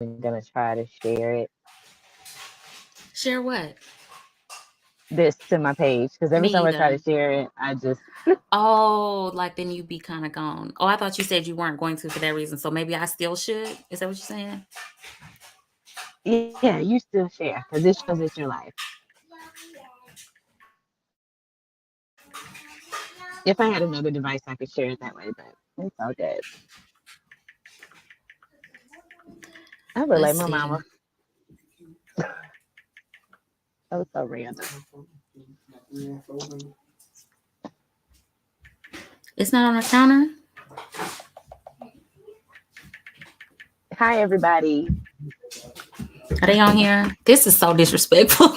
I'm gonna try to share it Share what? this to my page because every Me time I try to either. share it, I just Oh, like then you be kind of gone. Oh, I thought you said you weren't going to for that reason. So maybe I still should. Is that what you're saying? yeah, you still share because it shows it's your life. If I had another device, I could share it that way, but it's all good. I look Let's like my see. mama. That was so random. It's not on the counter. Hi, everybody. Are they on here? This is so disrespectful.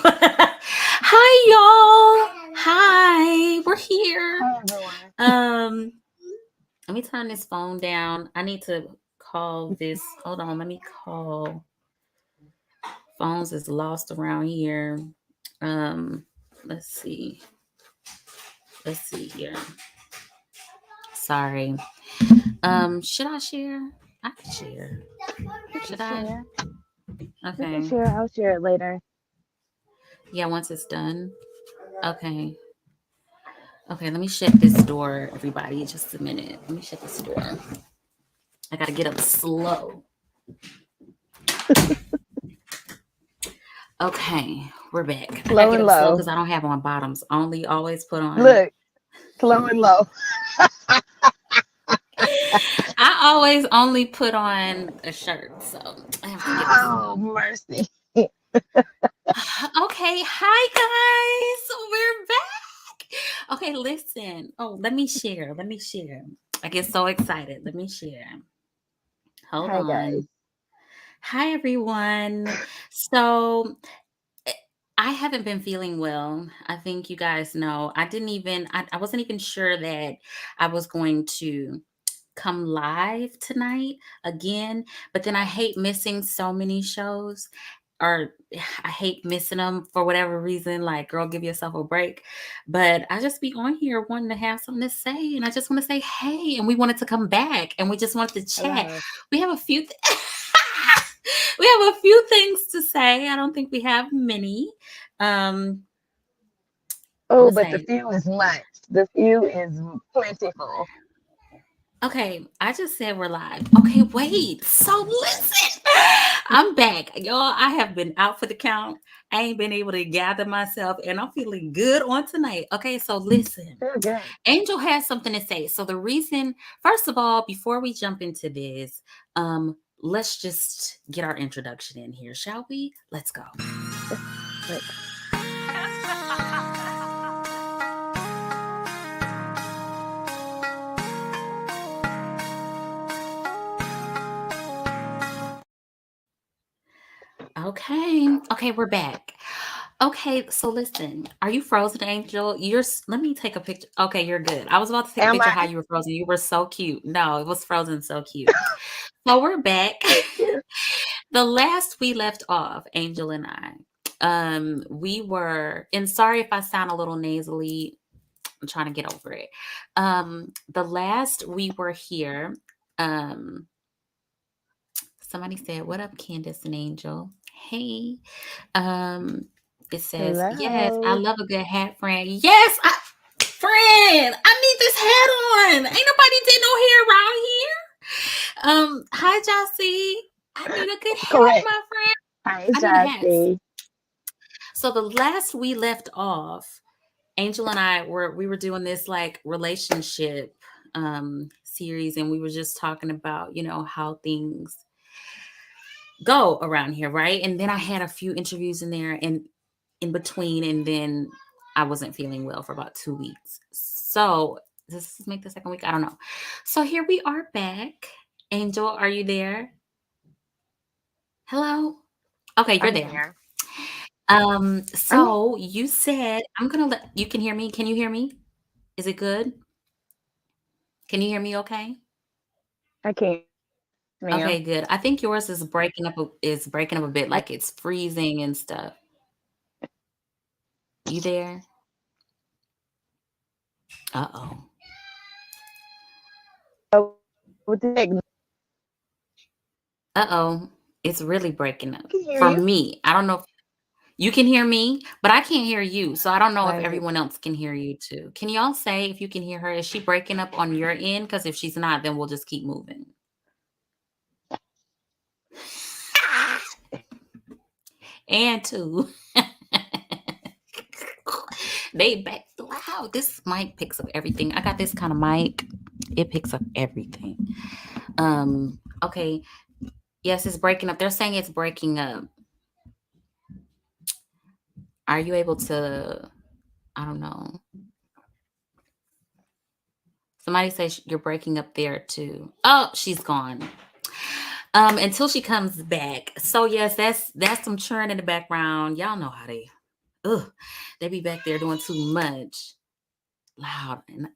Hi, y'all. Hi, we're here. Hi, everyone. Um, let me turn this phone down. I need to call this. Hold on, let me call. Phones is lost around here. Um, let's see. Let's see here. Sorry. Should I share? I can share. You can Should I? share. You can Okay. share. I'll share it later. Yeah, once it's done. Okay. Okay, let me shut this door, everybody. Just a minute. Let me shut this door. I gotta get up slow. Okay, we're back. I gotta Slow get and up slow low. because I don't have on bottoms. I only always put on. Look, slow and low. I always only put on a shirt, so I have to get up Oh, slow. mercy. Okay, hi guys, we're back. Okay, listen. Oh, let me share. Let me share. I get so excited. Let me share. Hold Hi, guys. on. Hi everyone. So eh, I haven't been feeling well. I think you guys know. I wasn't even sure that I was going to come live tonight again, but then I hate missing so many shows, or I hate missing them for whatever reason. Like, girl, give yourself a break. But I just be on here wanting to have something to say, and I just want to say hey, and we wanted to come back, and we just wanted to chat. Hello. We have a few. We have a few things to say. I don't think we have many. Um, Oh, what's but the that? few is much. The few is plentiful. Okay, I just said we're live. Okay, wait. So listen, I'm back, y'all. I have been out for the count. I ain't been able to gather myself, and I'm feeling good on tonight. Okay, so listen. Feel good. Angel has something to say. So the reason, first of all, before we jump into this, let's just get our introduction in here, shall we? Let's go. Like, Okay, we're back. Okay, so listen, are you frozen, Angel? Let me take a picture. Okay, you're good. I was about to take a am picture of I? how you were frozen. You were so cute. No, it was frozen so cute. So we're back. Thank you. The last we left off, Angel and I, we were, and sorry if I sound a little nasally. I'm trying to get over it. The last we were here, um, somebody said, "What up, Candace and Angel?" Hey. Um, it says, "Yes, I Hello. love a good hat, friend. Yes, friend, I need this hat on. Ain't nobody did no hair around here. Hi, Jossie. I need a good hat, Correct. my friend. Hi, I need hats." Jossie. So the last we left off, Angel and I were doing this like relationship series, and we were just talking about, how things go around here, right? And then I had a few interviews in there and in between, and then I wasn't feeling well for about 2 weeks. So does this make the second week? I don't know. So here we are back. Angel, are you there? Hello? Okay, you're I'm there. here. I'm here. So you said I'm gonna let you can hear me. Can you hear me? Is it good? Can you hear me okay? I can't, ma'am. Okay, good. I think yours is breaking up a bit, I, like it's freezing and stuff. You there? Uh-oh. with the Uh-oh. It's really breaking up I can hear for you. me. I don't know if you can hear me, but I can't hear you. So I don't know if Why is it? everyone else can hear you too. Can y'all say if you can hear her? Is she breaking up on your end? Because if she's not, then we'll just keep moving. And two. They back wow. This mic picks up everything. I got this kind of mic. It picks up everything. Okay. Yes, it's breaking up. They're saying it's breaking up. Are you able to? I don't know. Somebody says you're breaking up there too. Oh, she's gone. Until she comes back. So yes, that's some churn in the background. Y'all know how they be back there doing too much. Loud. And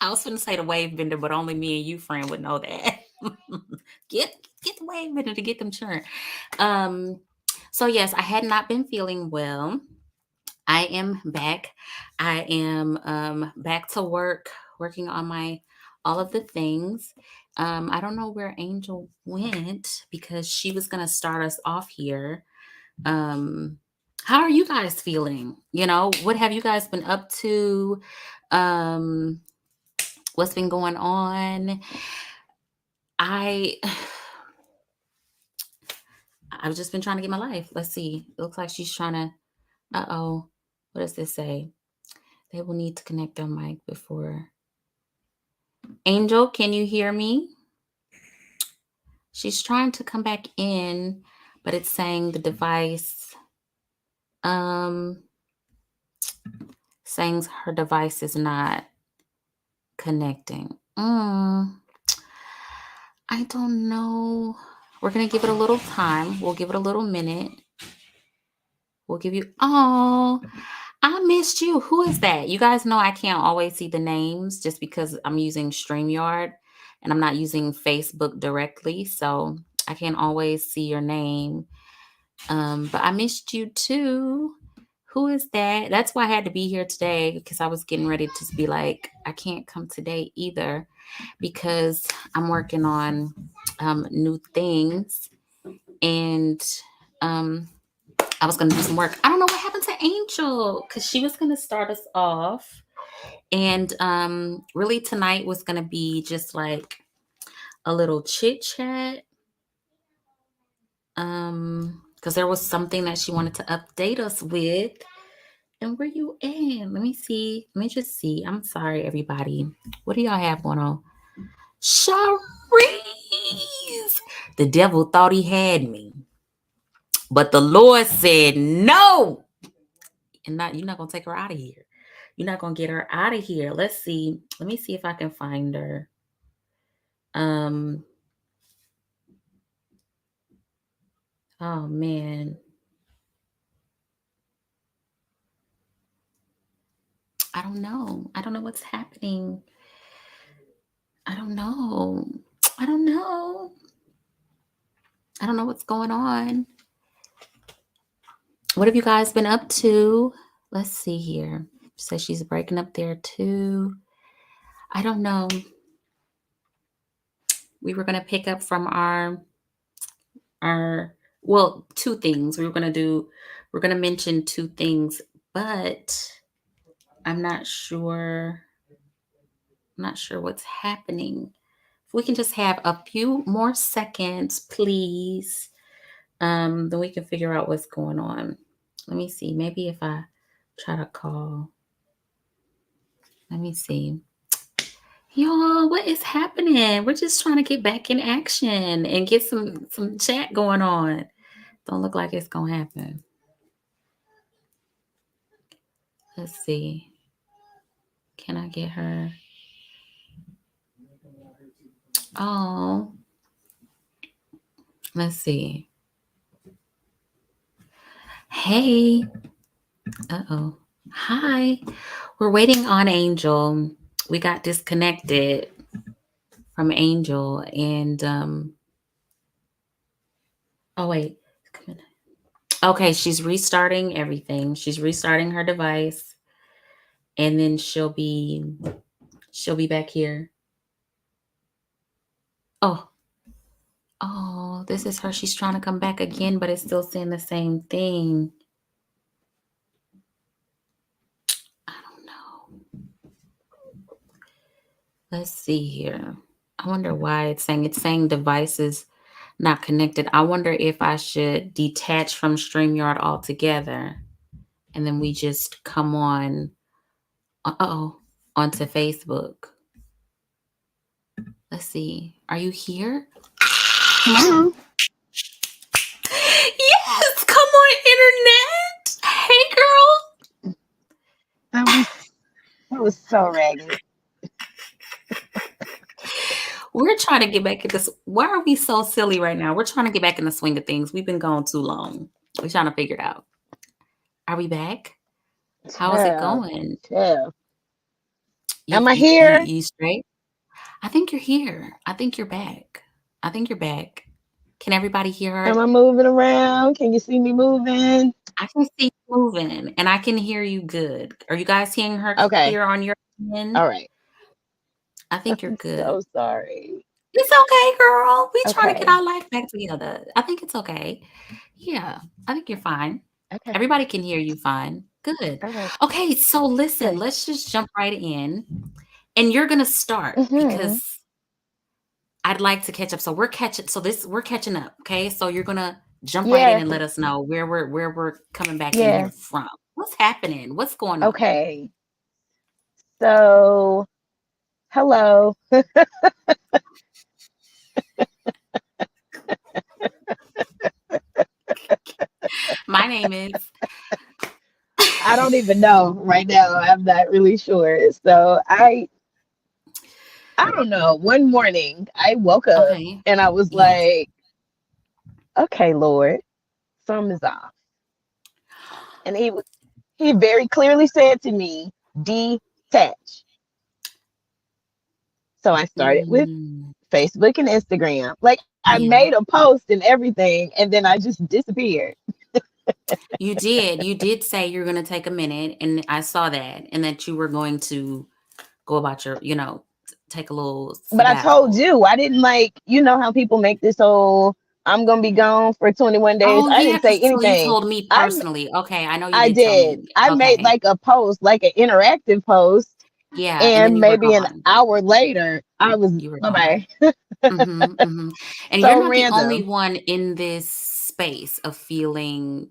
I was gonna say the wave bender, but only me and you, friend, would know that. get get the wave bender to get them churn. Um, so yes, I had not been feeling well. I am back. I am back to work, working on my all of the things. I don't know where Angel went because she was gonna start us off here. Um, how are you guys feeling? You know, what have you guys been up to? Um, what's been going on? I I've just been trying to get my life. Let's see. It looks like she's trying to. Uh-oh. What does this say? They will need to connect their mic before. Angel, can you hear me? She's trying to come back in, but it's saying the device, um, saying her device is not connecting. I don't know. We're gonna give it a little time. We'll give it a little minute. We'll give you. Oh, I missed you. Who is that? You guys know I can't always see the names just because I'm using StreamYard and I'm not using Facebook directly. So I can't always see your name. But I missed you too. Who is that? That's why I had to be here today because I was getting ready to be like, I can't come today either because I'm working on new things and um, I was going to do some work. I don't know what happened to Angel because she was going to start us off. And really tonight was going to be just like a little chit chat. Because there was something that she wanted to update us with. And where you at? Let me see. Let me just see. I'm sorry, everybody. What do y'all have going on? Sharice! The devil thought he had me. But the Lord said no. And you're not gonna take her out of here. You're not gonna get her out of here. Let's see. Let me see if I can find her. Um. Oh man. I don't know. I don't know what's happening. I don't know. I don't know. I don't know what's going on. What have you guys been up to? Let's see here. She says she's breaking up there too. I don't know. We were gonna pick up from our well, two things. We're gonna mention two things, but I'm not sure. I'm not sure what's happening. If we can just have a few more seconds, please. Then we can figure out what's going on. Let me see. Maybe if I try to call. Let me see. Y'all, what is happening? We're just trying to get back in action and get some chat going on. Don't look like it's gonna happen. Let's see. Can I get her? Oh, let's see. Hey. Uh-oh. Hi. We're waiting on Angel. We got disconnected from Angel and oh wait. Come in. Okay, she's restarting everything. She's restarting her device and then she'll be back here. Oh, Oh, this is her. She's trying to come back again, but it's still saying the same thing. I don't know. Let's see here. I wonder why it's saying devices not connected. I wonder if I should detach from StreamYard altogether and then we just come on onto Facebook. Let's see. Are you here? Hello. Yes, come on, internet. Hey, girl. That was so ragged. We're trying to get back at this. Why are we so silly right now? We're trying to get back in the swing of things. We've been gone too long. We're trying to figure it out. Are we back? How is it Chill, going? chill. You Am I you you, here? you straight? I think you're here. I think you're back. I think you're back. Can everybody hear her? Am I moving around? Can you see me moving? I can see you moving and I can hear you good. Are you guys hearing her Okay. clear on your end? All right. I think you're I'm good. so sorry. It's okay, girl. We trying to get Okay. our life back together. I think it's okay. Yeah, I think you're fine. Okay. Everybody can hear you fine. Good. All right. Okay, so listen, Good. let's just jump right in. And you're gonna start Mm-hmm. because I'd like to catch up. So we're catching up. Okay. So you're gonna jump right in Yeah. and let us know where we're coming back in Yeah. here from. What's happening? What's going on? Okay. So, hello. My name is I don't even know right now. I'm not really sure. So I don't know. One morning I woke up okay. and I was Yes. like, okay, Lord, something's off. And he very clearly said to me, detach. So I started with Mm, Facebook and Instagram. Like I yeah. made a post and everything, and then I just disappeared. You did. You did say you're gonna take a minute, and I saw that, and that you were going to go about your, take a little But I told sabbatical. you, I didn't like, you know how people make this whole I'm gonna be gone for 21 days. Oh I yeah, didn't say so you anything. told me I personally. Okay, I know you I did tell did. me. I made Okay. like a post, like an interactive post, Yeah, and then and you were maybe an gone. hour later, I was You were bye gone. bye. And you're So not the only random. one in this space of feeling,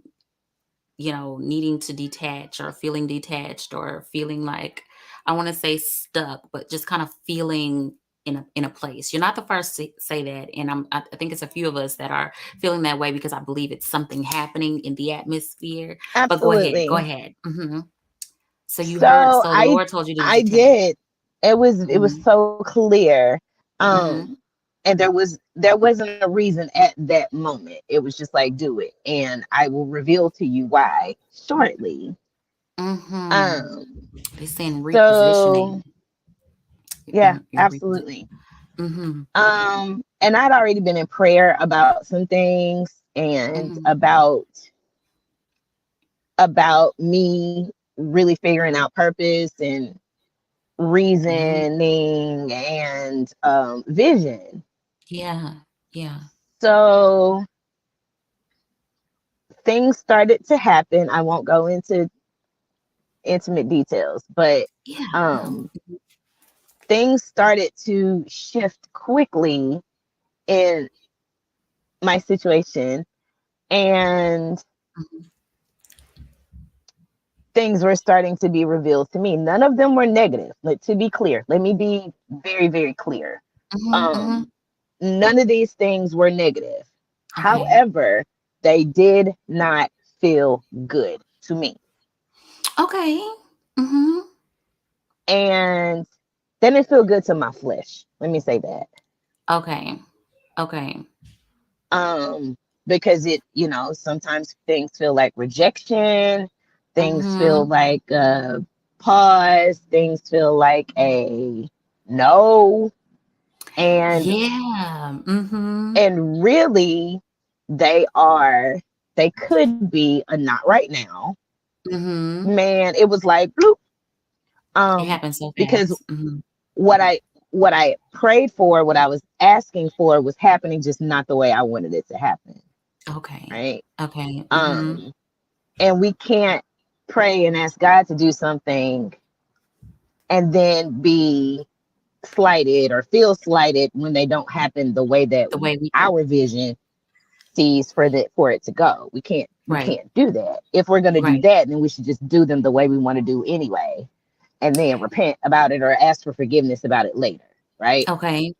needing to detach or feeling detached or feeling like I want to say stuck, but just kind of feeling in a place. You're not the first to say that, and I think it's a few of us that are feeling that way because I believe it's something happening in the atmosphere. But go ahead, go Absolutely. ahead. So you heard. So So the Lord told you to I detach. did. It was Mm-hmm. so clear. Mm-hmm. And there wasn't a reason at that moment. It was just like do it. And I will reveal to you why shortly. Mm-hmm. Um They're saying so repositioning. yeah, You're absolutely. mm-hmm. And I'd already been in prayer about some things and Mm-hmm. about me really figuring out purpose and Mm-hmm. reasoning and vision. Yeah. Yeah. So things started to happen. I won't go into intimate details, but Yeah. No. um, things started to shift quickly in my situation, and Mhm. things were starting to be revealed to me. None of them were negative. To be clear, let me be very, very clear. Mhm, Um, mhm. None of these things were negative. Okay. However, they did not feel good to me. Okay. Mhm. And they didn't feel good to my flesh. Let me say that. Okay. Okay. Um, because sometimes things feel like rejection, things feel Mhm. like a pause, things feel like a no. And Yeah. Mhm. and really they could be a not right now. Mhm. Man, it was like bloop. It Um, happened so because fast. Mhm. what I prayed for, what I was asking for was happening, just not the way I wanted it to happen. Okay. Right. Okay. Um, and we can't pray and ask God to do something and then be slighted or feel slighted when they don't happen the way that The way we our vision sees for it to go. We right. can't do that. If we're going to do Right. that, then we should just do them the way we want to do anyway, and then repent about it or ask for forgiveness about it later, right? Okay.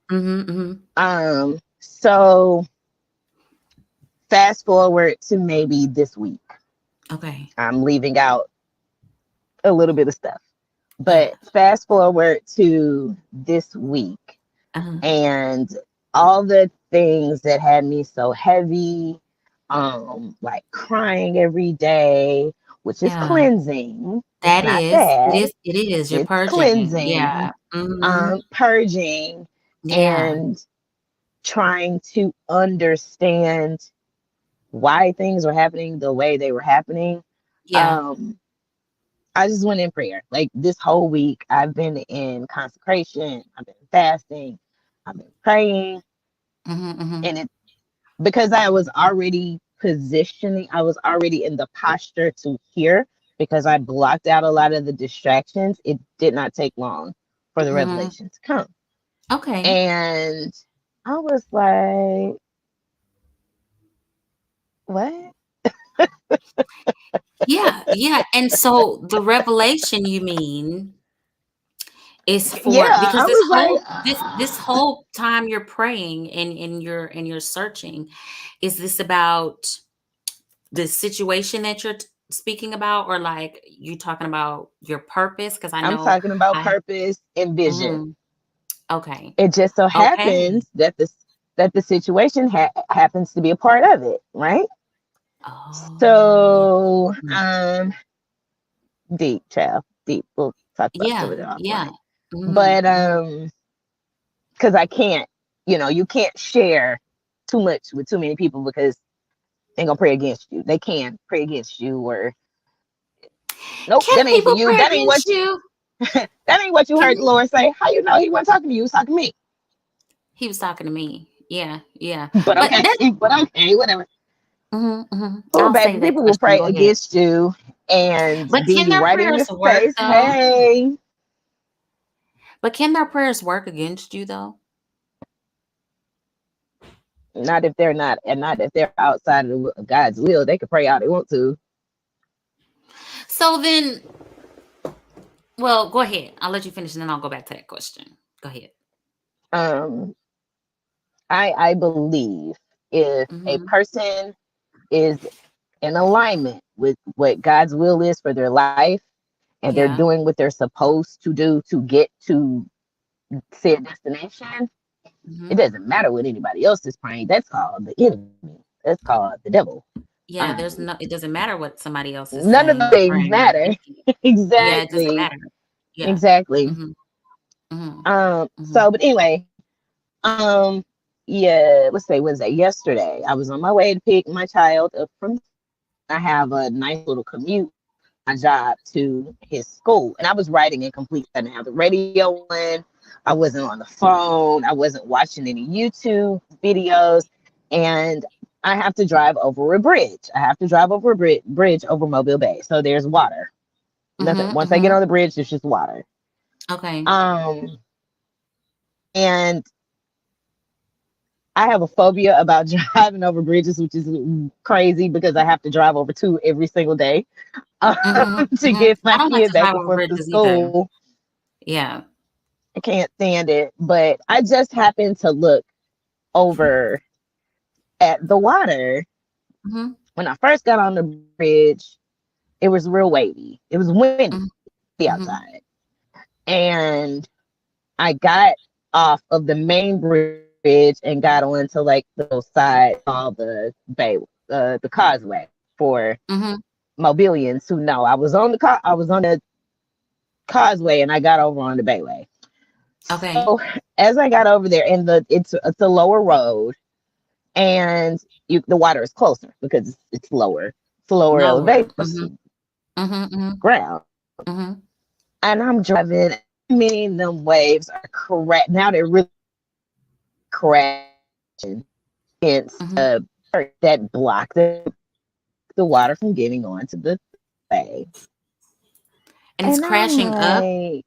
So fast forward to maybe this week. Okay. I'm leaving out a little bit of stuff, Yeah. but fast forward to this week, and all the things that had me so heavy, like crying every day, which is Yeah. cleansing. It's That not is. It bad. is. It is. You're It's purging. Yeah. cleansing, purging, Yeah. and trying to understand why things were happening the way they were happening. Yeah. I just went in prayer. Like this whole week, I've been in consecration, I've been fasting, I've been praying, and it because I was already I was already in the posture to hear because I blocked out a lot of the distractions. It did not take long for the revelation to come. Okay. And I was like, what? Yeah. Yeah. And so the revelation you mean is Yeah, for because I was this like, whole time you're praying and you're searching, is this about the situation that you're speaking about, or like you talking about your purpose? Because I I'm know talking about I purpose and vision. mhm. Okay. It just so Okay. happens that the situation happens to be a part of it, right? Oh. So, deep, child, deep. We'll talk about some Yeah. of it Yeah. offline. Mhm. But because I can't, you can't share too much with too many people because they're gonna pray against you. They can pray against you, or nope, Can that ain't for people you. pray That ain't what against you? that ain't what you Can heard the Lord say. How you know he wasn't talking to you? He was talking to me. He was talking to me. Yeah. Yeah. But But okay, that but okay, whatever. Oh, I'll say baby, that people will question. pray Go ahead. against you and But be can their right in prayers your work face. though? Hey, But can their prayers work against you though? not if they're not, and not if they're outside of God's will. They can pray all they want to. So then, well, go ahead. I'll let you finish and then I'll go back to that question. Go ahead. Um, I believe if a Mhm. person is in alignment with what God's will is for their life, and they're Yeah. doing what they're supposed to do to get to said destination, it Mhm. doesn't matter what anybody else is praying. That's called the enemy. That's called the devil. Yeah, there's Um, no it doesn't matter what somebody else is None of saying the or things praying or matter. thinking. Yeah, it doesn't Exactly. matter. Yeah. Exactly. Mhm. Mhm. Mhm. So, but anyway, um, yeah, let's say Wednesday, yesterday, I was on my way to pick my child up from, I have a nice little commute, my job to his school. And I was writing in complete, I didn't have the radio on. I wasn't on the phone. I wasn't watching any YouTube videos. And I have to drive over a bridge. I have to drive over a bridge over Mobile Bay. So there's water. Nothing. Mhm. Once I get Mhm. on the bridge, there's just water. Okay. Um, and I have a phobia about driving over bridges, which is crazy because I have to drive over two every single day Mhm. to Mhm. get I my don't like kid to back drive and over forth to bridges either. school. Yeah. I can't stand it. But I just happened to look over at the water. Mhm. When I first got on the bridge, it was real wavy. It was windy Mhm. Mhm. outside. And I got off of the main bridge and got onto like the side called the bay, the causeway for Mhm. Mobilians who know. I was on the causeway and I got over on the bayway. Okay. So as I got over there, and it's a lower road, and the water is closer because it's lower, it's lower Lower. elevation Mhm. Mhm. ground. Mhm. And I'm driving. I mean, them waves are correct now. They're really crashing against Mhm. that block the water from getting onto the bay. And it's And I'm crashing up? like,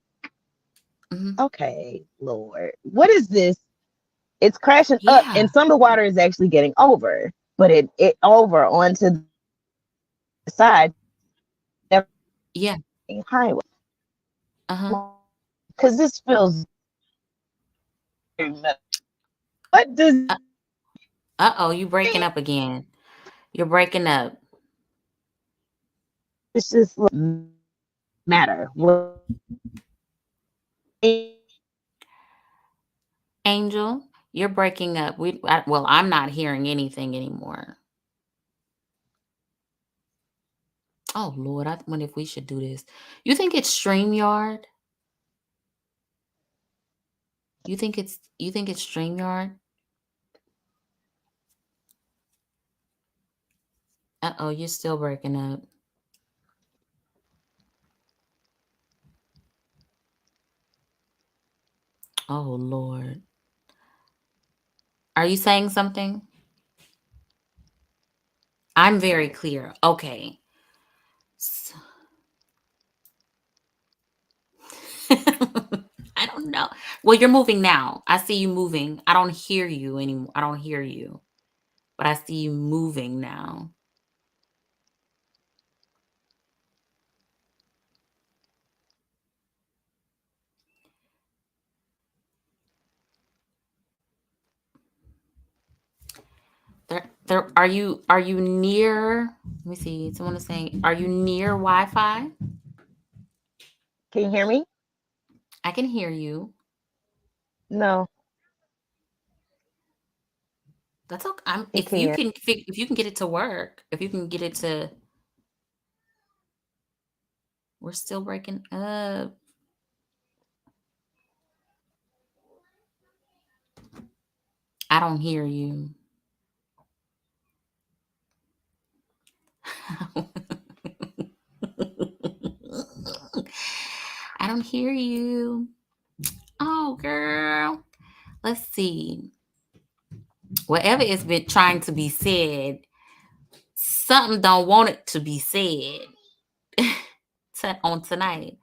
Mhm. okay, Lord, what is this? It's crashing up, Yeah. and some of the water is actually getting over, but it over onto the side Yeah. highway. Uh-huh. Because this feels what does Uh, uh-oh, you breaking up again. You're breaking up. it's just matter? What Angel, you're breaking up. Well, I'm not hearing anything anymore. Oh Lord, I wonder if we should do this. You think it's StreamYard? You think it's StreamYard? Uh-oh, you're still breaking up. Oh Lord. Are you saying something? I'm very clear. Okay. S- I don't know. Well, you're moving now. I see you moving. I don't hear you anymore. I don't hear you, but I see you moving now. Are you near? Let me see. Someone is saying, are you near Wi-Fi? can you hear me? I can hear you. No, That's okay. you can't. If you can get it to work, if you can get it to, we're still breaking up. I don't hear you. I don't hear you. Oh, girl. Let's see. Whatever is been trying to be said, something don't want it to be said on tonight.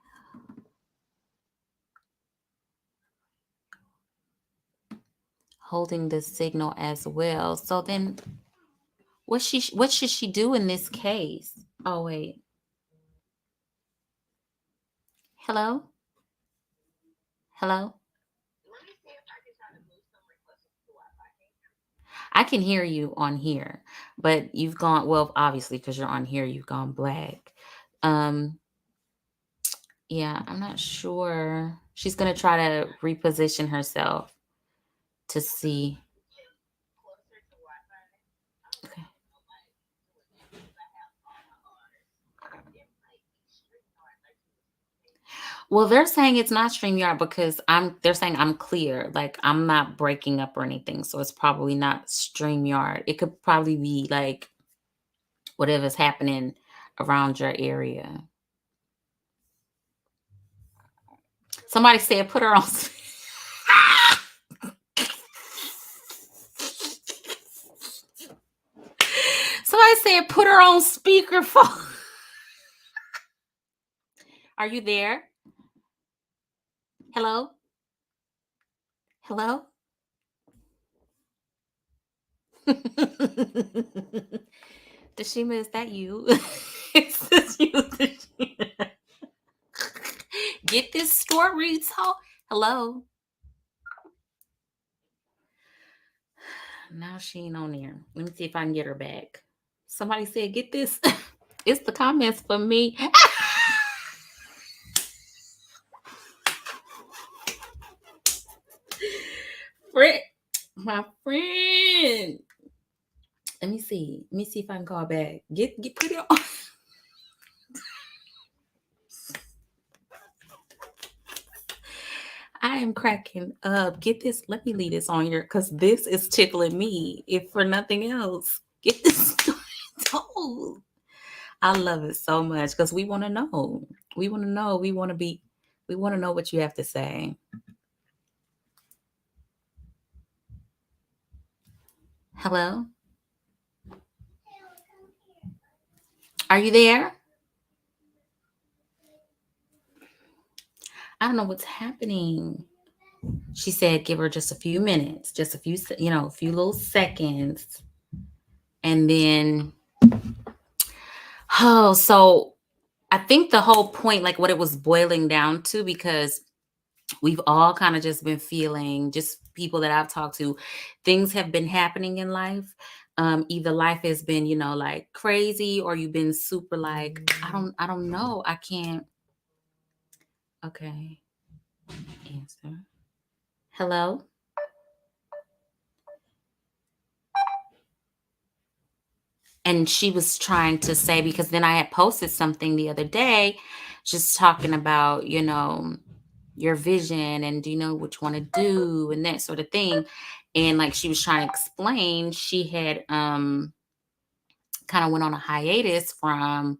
Holding the signal as well. So then, what should she do in this case? Oh wait. Hello. Hello. I can hear you on here, but you've gone, well, obviously because you're on here, you've gone black. Um, yeah, I'm not sure. She's gonna try to reposition herself to see. Okay. Well, they're saying it's not StreamYard because they're saying I'm clear. Like I'm not breaking up or anything. So it's probably not StreamYard. It could probably be like whatever's happening around your area. Somebody said put her on. Somebody said put her on speakerphone. Are you there? Hello? Hello? Dashima, is that you? Is this you? Dashima? Get this story told. Hello? Now she ain't on there. Let me see if I can get her back. Somebody said, get this. It's the comments for me. Friend, my friend. Let me see. Let me see if I can call back. Get put it on. I am cracking up. Get this. Let me leave this on here because this is tickling me. If for nothing else, get this story told. I love it so much because we want to know. We want to know. We want to know what you have to say. Hello? Are you there? I don't know what's happening. She said, give her just a few minutes, just a few, a few little seconds. And then, so I think the whole point, like what it was boiling down to, because we've all kind of just been feeling, just people that I've talked to, things have been happening in life. Either life has been, like crazy, or you've been super like, I don't know. I can't. Okay. Answer. Hello? And she was trying to say, because then I had posted something the other day just talking about, your vision and do you know what you want to do and that sort of thing. And like she was trying to explain, she had kind of went on a hiatus from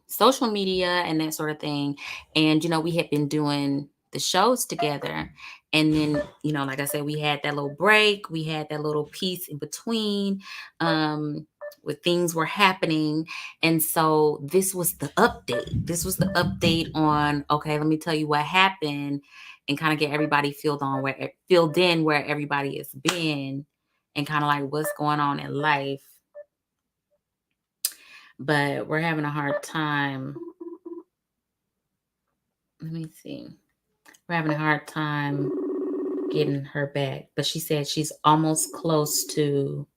social media and that sort of thing. And, we had been doing the shows together. And then, like I said, we had that little break, we had that little piece in between where things were happening. And so this was the update. This was the update on, okay, let me tell you what happened and kind of get everybody filled in where everybody has been and kind of like what's going on in life. But we're having a hard time. Let me see. We're having a hard time getting her back. But she said she's almost close to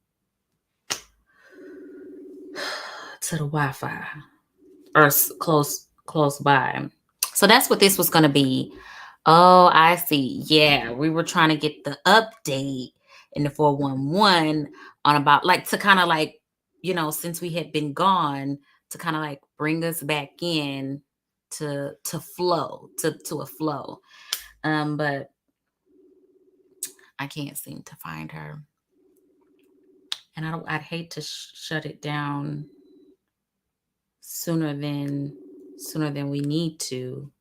the Wi-Fi, or close by. So that's what this was going to be. Oh, I see. Yeah, we were trying to get the update in the 411 on about like to kind of like, since we had been gone, to kind of like bring us back in to flow, to a flow. But I can't seem to find her. And I'd hate to shut it down sooner than we need to.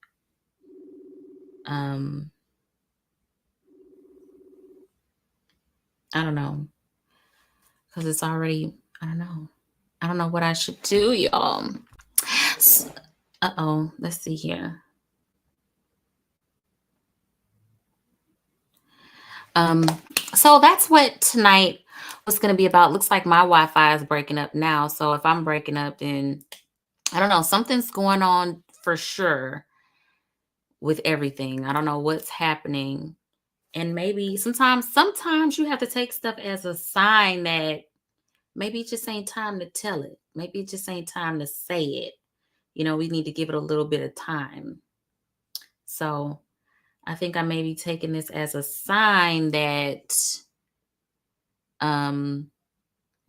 I don't know, because it's already, I don't know what I should do, y'all. Let's see here. So that's what tonight was going to be about. Looks like my Wi-Fi is breaking up now. So if I'm breaking up, then I don't know, something's going on for sure with everything. I don't know what's happening. And maybe sometimes you have to take stuff as a sign that maybe it just ain't time to tell it. Maybe it just ain't time to say it. We need to give it a little bit of time. So I think I may be taking this as a sign that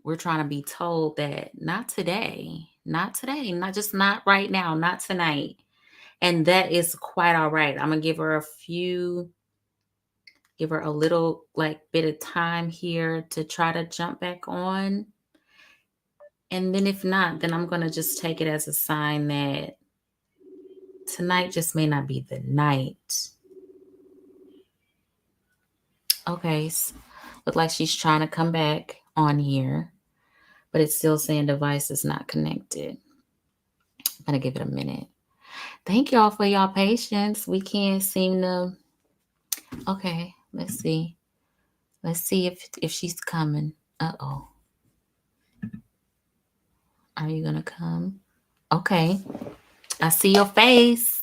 we're trying to be told that not today, not right now, not tonight. And that is quite all right. I'm going to give her a little like bit of time here to try to jump back on. And then if not, then I'm going to just take it as a sign that tonight just may not be the night. Okay. Look like she's trying to come back on here, but it's still saying device is not connected. I'm going to give it a minute. Thank y'all for y'all patience. We can't seem to. Okay. Let's see. Let's see if she's coming. Uh-oh. Are you going to come? Okay. I see your face.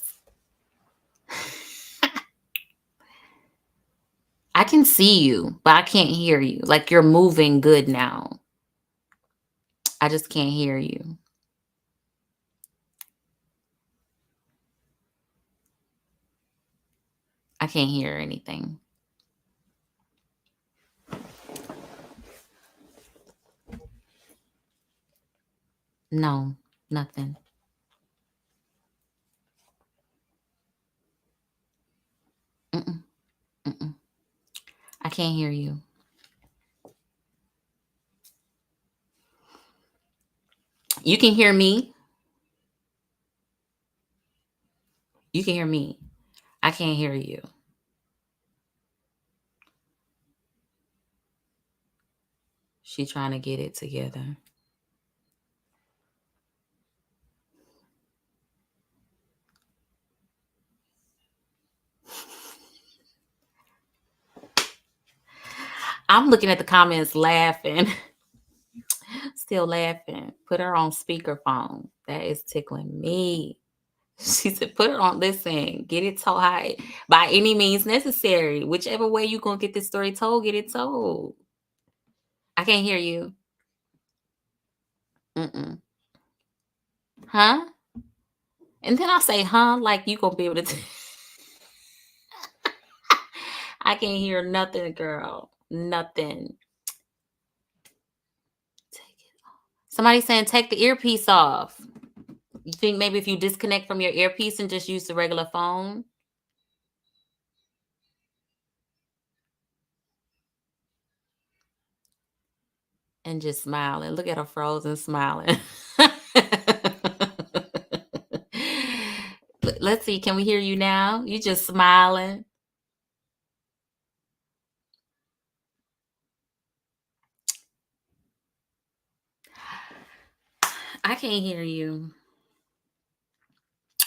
I can see you, but I can't hear you. Like you're moving good now. I just can't hear you. I can't hear anything. No, nothing. Mm-mm. Mm-mm. I can't hear you. You can hear me. You can hear me. I can't hear you. She trying to get it together. I'm looking at the comments laughing. Still laughing. Put her on speakerphone. That is tickling me. She said, put it on, listen, get it told high by any means necessary. Whichever way you going to get this story told, get it told. I can't hear you. Mm-mm. Huh? And then I'll say, huh? Like you going to be able to. I can't hear nothing, girl. Nothing. Take it off. Somebody's saying, take the earpiece off. You think maybe if you disconnect from your earpiece and just use the regular phone? And just smiling. Look at her frozen smiling. Let's see. Can we hear you now? You just smiling. I can't hear you.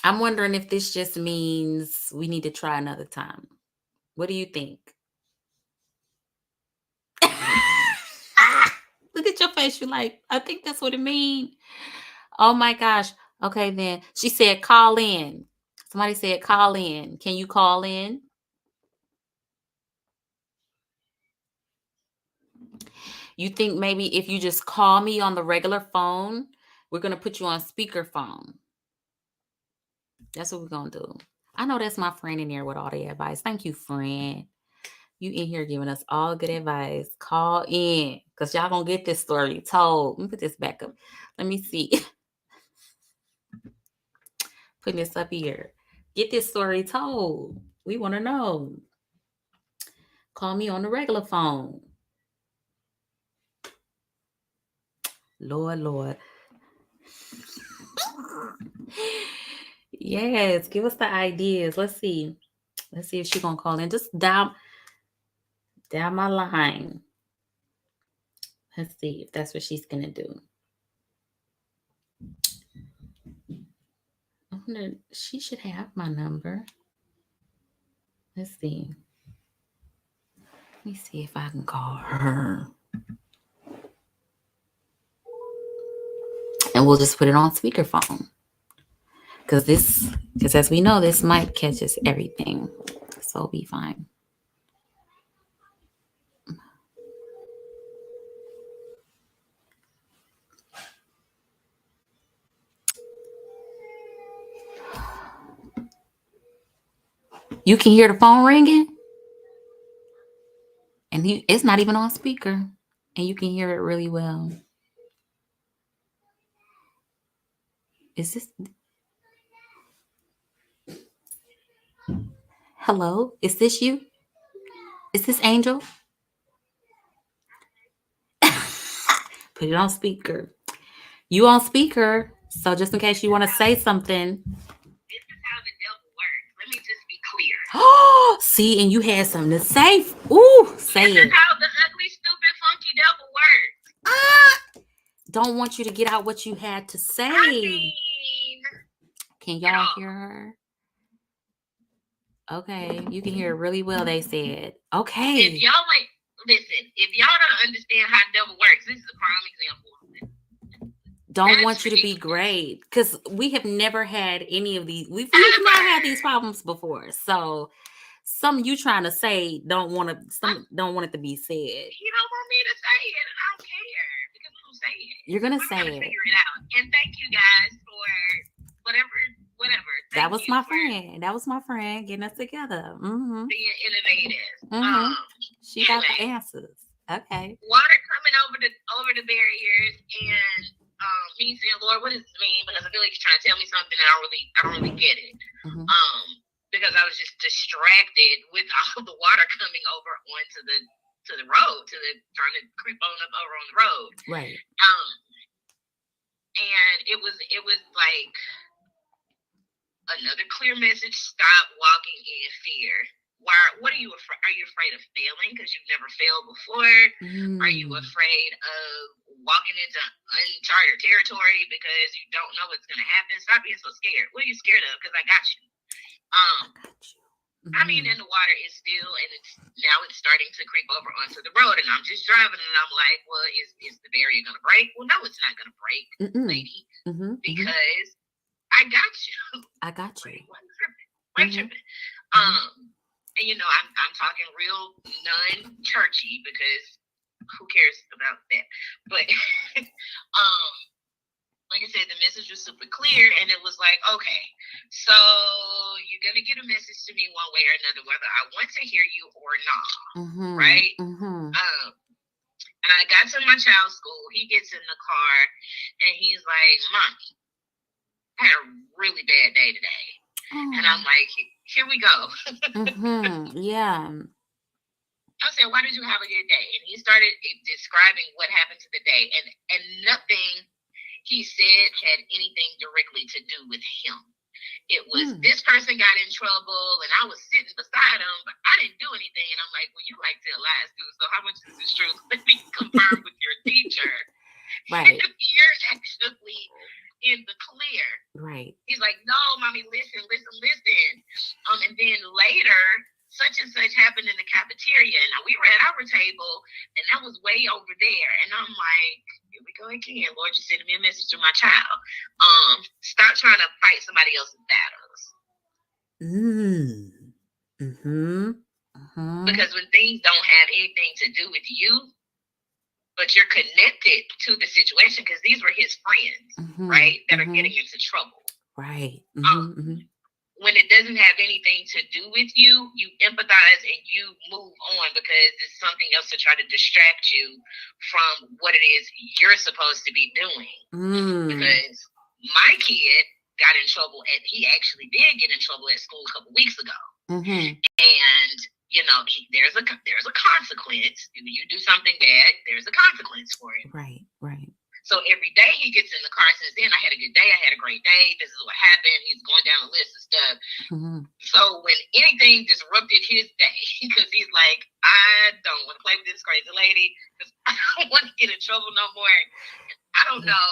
I'm wondering if this just means we need to try another time. What do you think? Look at your face. You're like, I think that's what it means. Oh my gosh. Okay, then. She said, call in. Somebody said, call in. Can you call in? You think maybe if you just call me on the regular phone, we're going to put you on speakerphone. That's what we're going to do. I know that's my friend in there with all the advice. Thank you, friend. You in here giving us all good advice. Call in because y'all going to get this story told. Let me put this back up. Let me see. Putting this up here. Get this story told. We want to know. Call me on the regular phone. Lord. Yes, give us the ideas. Let's see. Let's see if she's gonna call in. Just down my line. Let's see if that's what she's gonna do. I wonder, she should have my number. Let's see. Let me see if I can call her. And we'll just put it on speakerphone. Because as we know, this mic catches everything. So it'll be fine. You can hear the phone ringing. And it's not even on speaker. And you can hear it really well. Is this? Hello? Is this you? Is this Angel? Put it on speaker. You on speaker. So just in case you want to say something. This is how the devil works. Let me just be clear. Oh, see, and you had something to say. Ooh, say this it. This is how the ugly, stupid, funky devil works. Don't want you to get out what you had to say. I mean, can y'all hear her? Okay, you can hear it really well, they said. Okay. If y'all like, listen, if y'all don't understand how devil works, this is a prime example. Don't want you to be great because we have never had any of these. We've not had these problems before. So some you trying to say don't want it to be said. You don't want me to say it, and I don't care because I'm gonna say it. You're gonna say it. Figure it out. And thank you guys for whatever. That was my friend. That was my friend getting us together. Mm-hmm. Being innovative. She got the answers. Okay. Water coming over the barriers and me saying, Lord, what does this mean? Because I feel like he's trying to tell me something and I don't really get it. Mm-hmm. Because I was just distracted with all the water coming over onto the road, trying to creep on up over on the road. Right. And it was like another clear message: stop walking in fear. What are you afraid? Are you afraid of failing because you've never failed before? Are you afraid of walking into uncharted territory because you don't know what's going to happen? Stop being so scared. What are you scared of? Because I got you. I mean, and the water is still, and it's starting to creep over onto the road, and I'm just driving, and I'm like, well, is the barrier going to break? Well, no, it's not going to break, lady, because I got you. I got you. Why tripping? And I'm talking real non-churchy because who cares about that? But like I said, the message was super clear, and it was like, okay, so you're gonna get a message to me one way or another, whether I want to hear you or not, right? And I got to my child's school. He gets in the car, and he's like, "Mommy, I had a really bad day today." And I'm like, here we go. Yeah. I said, why did you have a good day? And he started describing what happened to the day. And nothing he said had anything directly to do with him. It was this person got in trouble, and I was sitting beside him, but I didn't do anything. And I'm like, well, you like tell lies, too. So how much is this true? Let me confirm with your teacher. Right. You're actually in the clear. Right. He's like, no, mommy, listen. And then later, such and such happened in the cafeteria. Now we were at our table, and that was way over there. And I'm like, here we go again. Lord, you're sending me a message to my child. Stop trying to fight somebody else's battles. Because when things don't have anything to do with you, but you're connected to the situation, because these were his friends, right, that are getting into trouble. Right. When it doesn't have anything to do with you, you empathize and you move on because it's something else to try to distract you from what it is you're supposed to be doing. Because my kid got in trouble, and he actually did get in trouble at school a couple weeks ago. And there's a consequence. If you do something bad, there's a consequence for it. Right. So every day he gets in the car and says, then I had a good day. I had a great day. This is what happened. He's going down a list of stuff. So when anything disrupted his day, because he's like, I don't want to play with this crazy lady because I don't want to get in trouble no more. I don't know.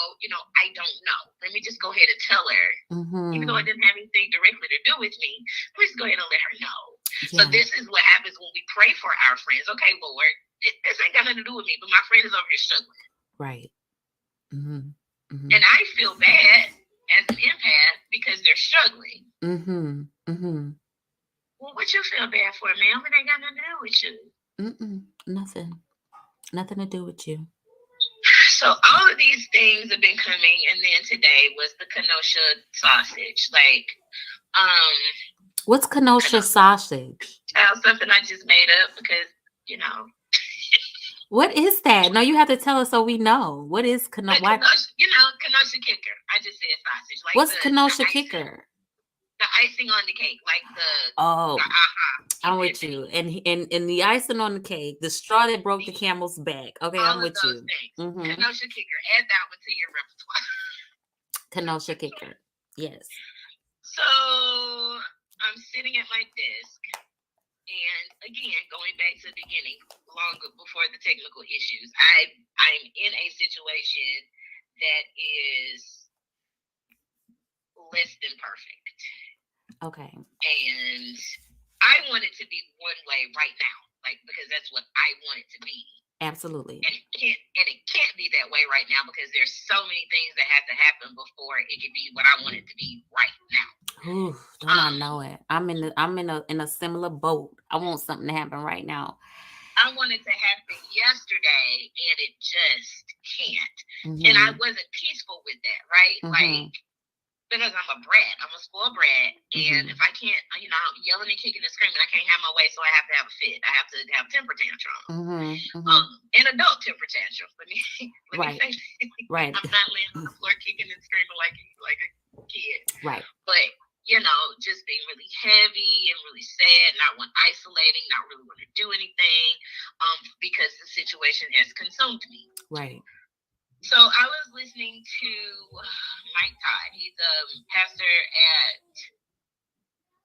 I don't know. Let me just go ahead and tell her. Even though it didn't have anything directly to do with me, please go ahead and let her know. Yeah. So this is what happens when we pray for our friends. Okay, Lord, this ain't got nothing to do with me, but my friend is over here struggling. Right. And I feel bad as an empath because they're struggling. Well, what you feel bad for, ma'am? It ain't got nothing to do with you. Nothing to do with you. So all of these things have been coming, and then today was the Kenosha sausage. What's Kenosha sausage? Something I just made up because What is that? No, you have to tell us so we know. What is Kenosha? Kenosha kicker. I just said sausage. What's Kenosha kicker? The icing on the cake, I'm with you. And the icing on the cake, the straw that broke the camel's back. Okay, I'm with you. Kenosha kicker. Add that one to your repertoire. Kenosha kicker. Yes. So I'm sitting at my desk. And again, going back to the beginning, long before the technical issues, I'm in a situation that is less than perfect. Okay. And I want it to be one way right now, because that's what I want it to be. Absolutely. And it can't be that way right now because there's so many things that have to happen before it can be what I want it to be right now. Ooh, don't I know it? I'm in a similar boat. I want something to happen right now. I wanted to happen yesterday, and it just can't. And I wasn't peaceful with that, right? Because I'm a brat. I'm a spoiled brat. And if I can't, I'm yelling and kicking and screaming, I can't have my way, so I have to have a fit. I have to have temper tantrum. An adult temper tantrum. Let me say right. I'm not laying on the floor kicking and screaming like a kid. Right. But, just being really heavy and really sad, not isolating, not really want to do anything, because the situation has consumed me. Right. So I was listening to Mike Todd. He's a pastor at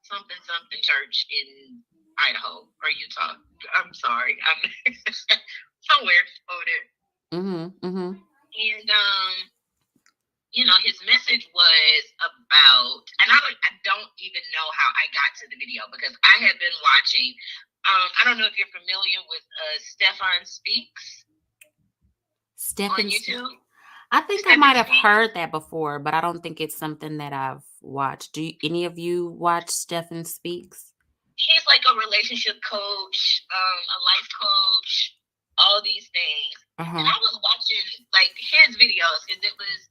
something church in Idaho or Utah. I'm sorry. I'm somewhere over there. And his message was about, and I don't even know how I got to the video because I had been watching. I don't know if you're familiar with Stefan Speaks on YouTube. I think I might have heard that before, but I don't think it's something that I've watched. Do any of you watch Stefan Speaks? He's like a relationship coach, a life coach, all these things. And I was watching like his videos because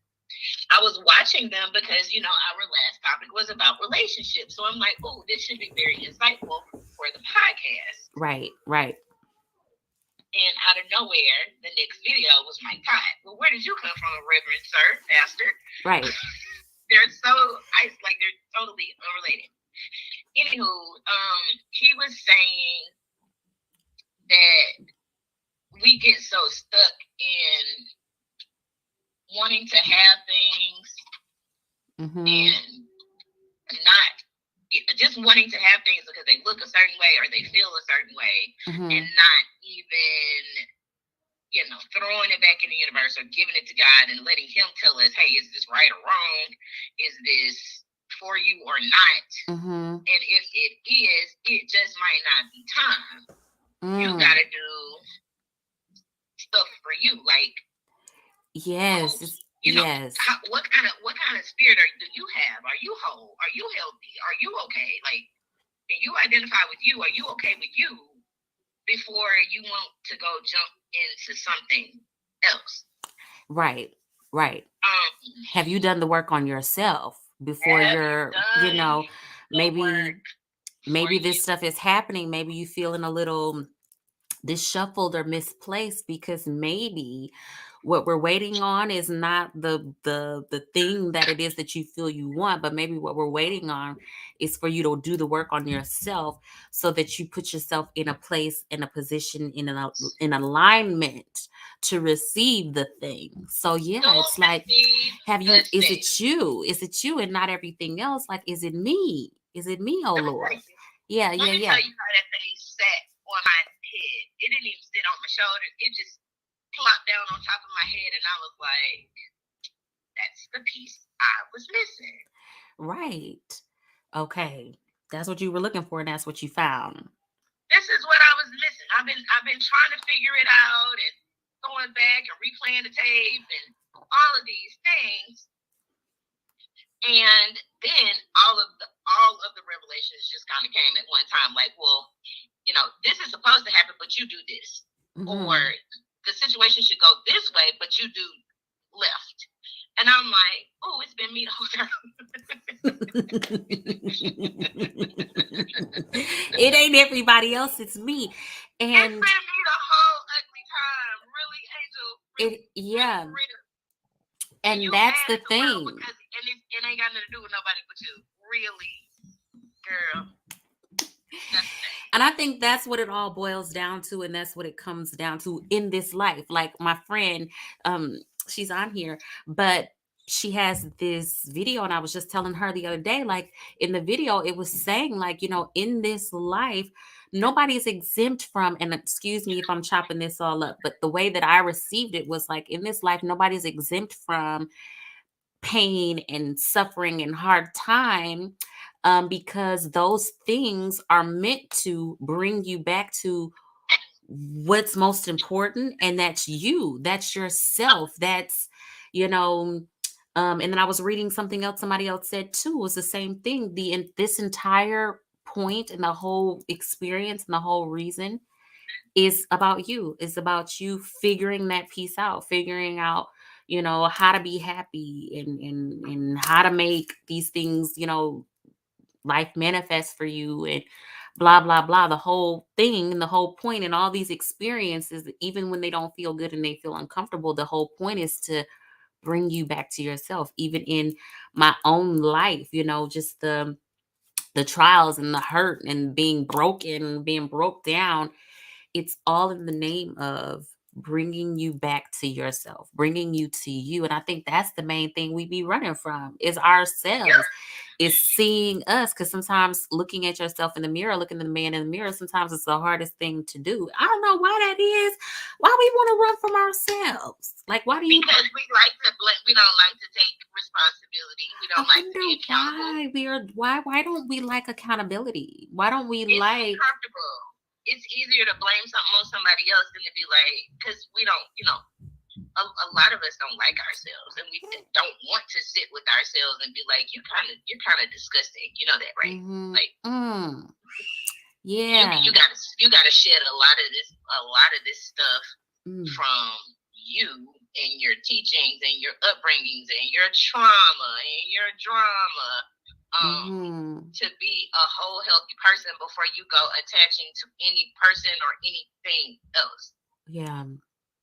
I was watching them because, our last topic was about relationships. So I'm like, oh, this should be very insightful for the podcast. Right. And out of nowhere, the next video was Mike Todd. Well, where did you come from, Reverend Sir, Pastor? Right. They're totally unrelated. Anywho, he was saying that we get so stuck in wanting to have things and not just wanting to have things because they look a certain way or they feel a certain way and not even, throwing it back in the universe or giving it to God and letting him tell us, hey, is this right or wrong? Is this for you or not? And if it is, it just might not be time. You gotta do stuff for you, like yes. What kind of spirit do you have? Are you whole? Are you healthy? Are you okay? Like, can you identify with you? Are you okay with you before you want to go jump into something else? Right. Have you done the work on yourself before you're, maybe this stuff is happening. Maybe you feeling a little disshuffled or misplaced because maybe what we're waiting on is not the thing that it is that you feel you want, but maybe what we're waiting on is for you to do the work on yourself so that you put yourself in a place, in a position, in alignment to receive the thing. So it's like, is it you and not everything else? Like, is it me, oh Lord? Let me tell you how that thing sat on my head. It didn't even sit on my shoulders. It just plopped down on top of my head, and I was like, that's the piece I was missing. Right. Okay. That's what you were looking for, and that's what you found. This is what I was missing. I've been trying to figure it out and going back and replaying the tape and all of these things. And then all of the revelations just kind of came at one time, like, well, this is supposed to happen, but you do this. Or the situation should go this way, but you do left. And I'm like, oh, it's been me the whole time. It ain't everybody else, it's me. And it's been me the whole ugly time. Really, Angel? Yeah. And that's the thing. It ain't got nothing to do with nobody but you. Really, girl. And I think that's what it all boils down to, and that's what it comes down to in this life. Like my friend, she's on here, but she has this video, and I was just telling her the other day, like in the video, it was saying like, in this life, nobody's exempt from, and excuse me if I'm chopping this all up, but the way that I received it was like, in this life, nobody's exempt from pain and suffering and hard time. Because those things are meant to bring you back to what's most important, and that's you, that's yourself, that's, and then I was reading something else somebody else said too, was the same thing. This entire point and the whole experience and the whole reason is about you. It's about you figuring that piece out, figuring out, how to be happy and how to make these things, life manifests for you and blah, blah, blah. The whole thing and the whole point and all these experiences, even when they don't feel good and they feel uncomfortable, the whole point is to bring you back to yourself. Even in my own life, just the trials and the hurt and being broken, being broke down, it's all in the name of bringing you back to yourself, bringing you to you. And I think that's the main thing we be running from is ourselves, is seeing us. Because sometimes looking at yourself in the mirror, looking at the man in the mirror, sometimes it's the hardest thing to do. I don't know why that is. Why we want to run from ourselves? Like, why do you? Because we don't like to take responsibility. We don't like to be accountable. Why don't we like accountability? Why don't we it's like comfortable? It's easier to blame something on somebody else than to be like, because we don't, a lot of us don't like ourselves, and we don't want to sit with ourselves and be like, you're kind of disgusting. You know that, right? Like, yeah, you gotta shed a lot of this stuff from you and your teachings and your upbringings and your trauma and your drama. To be a whole healthy person before you go attaching to any person or anything else.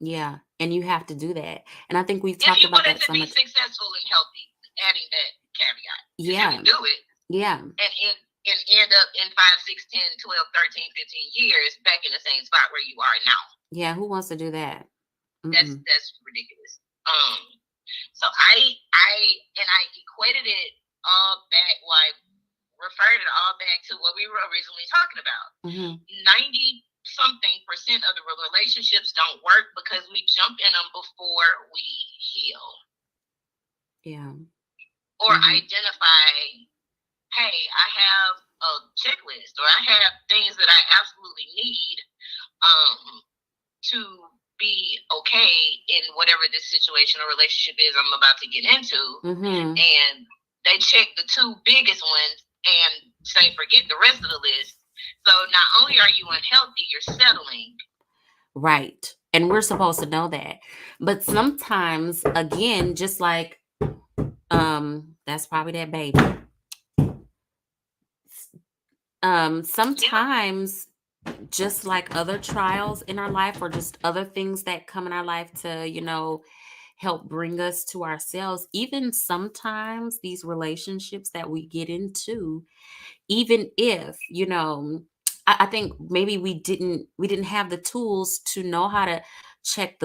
Yeah, and you have to do that. And I think we've talked about that so much. If you wanted to be successful and healthy, adding that caveat. Yeah. You can do it. Yeah. And end up in 5, 6, 10, 12, 13, 15 years back in the same spot where you are now. Yeah, who wants to do that? That's ridiculous. So I equated it all back, referred it all back to what we were originally talking about. 90-something% of the relationships don't work because we jump in them before we heal. Yeah. Or identify, hey, I have a checklist, or I have things that I absolutely need to be okay in whatever this situation or relationship is I'm about to get into. And they check the 2 biggest ones and say, forget the rest of the list. So not only are you unhealthy, you're settling. Right. And we're supposed to know that. But sometimes, again, just like, that's probably that baby. Sometimes, just like other trials in our life or just other things that come in our life to, help bring us to ourselves, even sometimes these relationships that we get into, even if, I think maybe we didn't have the tools to know how to check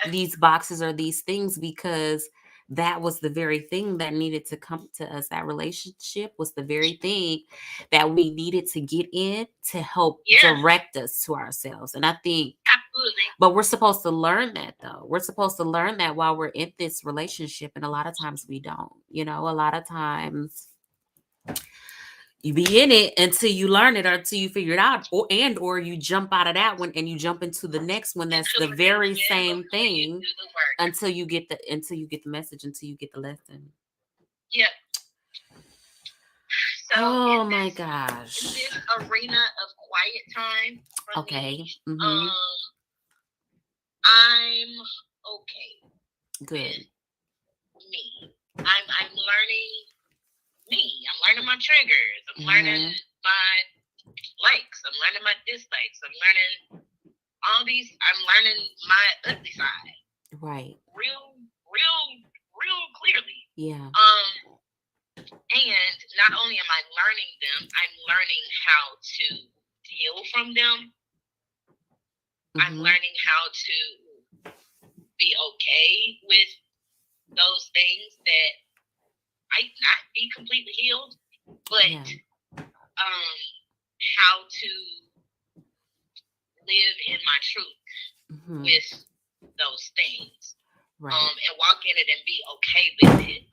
these boxes or these things, because that was the very thing that needed to come to us. That relationship was the very thing that we needed to get in to help direct us to ourselves. And I think, absolutely. But we're supposed to learn that, though. We're supposed to learn that while we're in this relationship. And a lot of times we don't, a lot of times you be in it until you learn it or until you figure it out, or you jump out of that one and you jump into the next one that's the very same thing until you get the message, until you get the lesson. Yep. So oh my gosh. In this arena of quiet time for me, I'm okay. Good. Me. I'm learning me. I'm learning my triggers. I'm learning my likes. I'm learning my dislikes. I'm learning all these. I'm learning my ugly side. Right. Real clearly. Yeah. And not only am I learning them, I'm learning how to heal from them. I'm learning how to be okay with those things that might not be completely healed, but how to live in my truth with those things, and walk in it and be okay with it.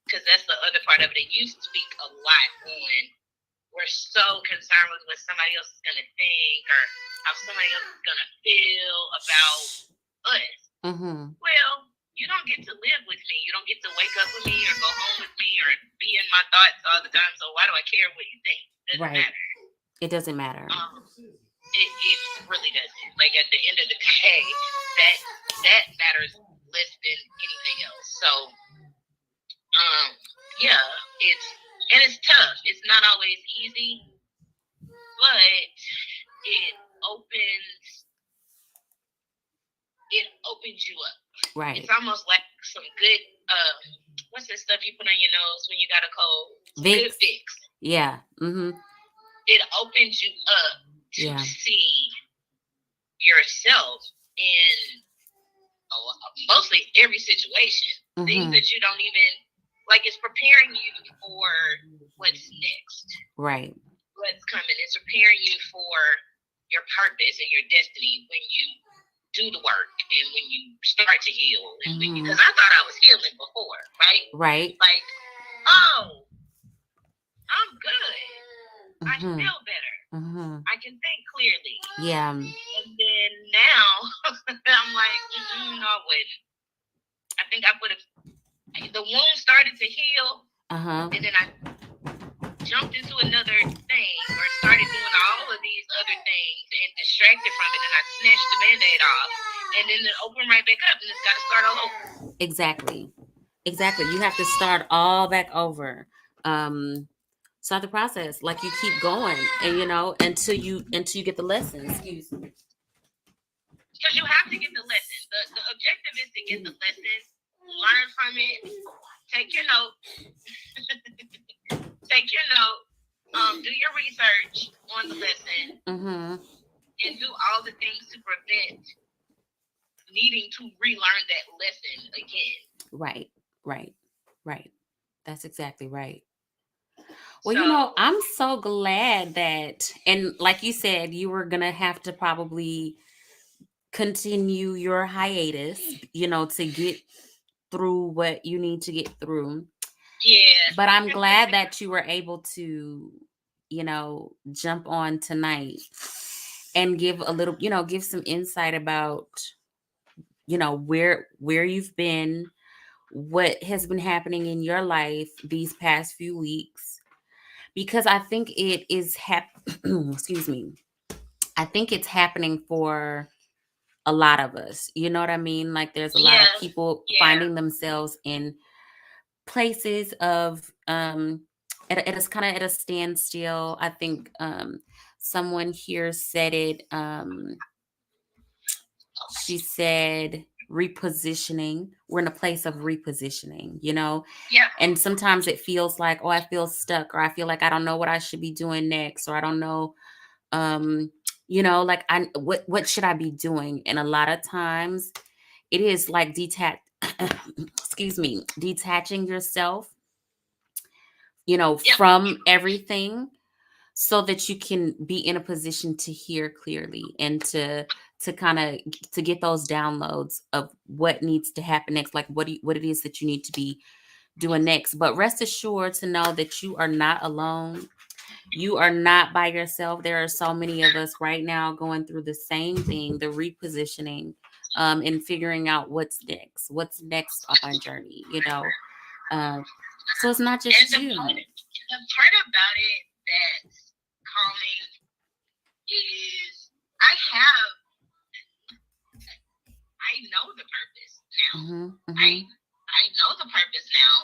Because that's the other part of it. You speak a lot on we're so concerned with what somebody else is going to think or how somebody else is going to feel about us. Well, you don't get to live with me. You don't get to wake up with me or go home with me or be in my thoughts all the time. So why do I care what you think? It doesn't matter. It doesn't matter. It really doesn't. Like at the end of the day, that matters less than anything else. So, it's tough. It's not always easy, but it opens you up. Right. It's almost like some good what's that stuff you put on your nose when you got a cold? Vicks. Good Vicks. Yeah. It opens you up to see yourself in mostly every situation, things that you don't even, like, it's preparing you for what's next. Right. What's coming. It's preparing you for your purpose and your destiny when you do the work and when you start to heal. And because I thought I was healing before, right? Right. Like, oh, I'm good. I feel better. I can think clearly. Yeah. And then now I'm like, no, I wouldn't. I think I would have. The wound started to heal, and then I jumped into another thing or started doing all of these other things and distracted from it, and I snatched the Band-Aid off, and then it opened right back up, and it's got to start all over. Exactly. You have to start all back over. Start the process, like you keep going, and until you get the lesson. Excuse me. Because you have to get the lesson. The objective is to get the lesson, learn from it, take your note, do your research on the lesson, and do all the things to prevent needing to relearn that lesson again. Right. That's exactly right. Well, I'm so glad that, and like you said, you were going to have to probably continue your hiatus, to get through what you need to get through. Yeah. But I'm glad that you were able to, jump on tonight and give a little, give some insight about, where you've been, what has been happening in your life these past few weeks. Because I think it is excuse me. I think it's happening for a lot of us. You know what I mean? Like there's a lot of people finding themselves in places of it is kind of at a standstill. I think someone here said it. She said repositioning. We're in a place of repositioning, Yeah. And sometimes it feels like, oh, I feel stuck, or I feel like I don't know what I should be doing next, or I don't know, like what should I be doing? And a lot of times it is like detaching yourself, from everything, so that you can be in a position to hear clearly and to kind of to get those downloads of what needs to happen next, like what it is that you need to be doing next. But rest assured to know that you are not alone. You are not by yourself. There are so many of us right now going through the same thing, the repositioning, and figuring out what's next on my journey, so it's not just and you. The part about it that's calming is I know the purpose now. I know the purpose now,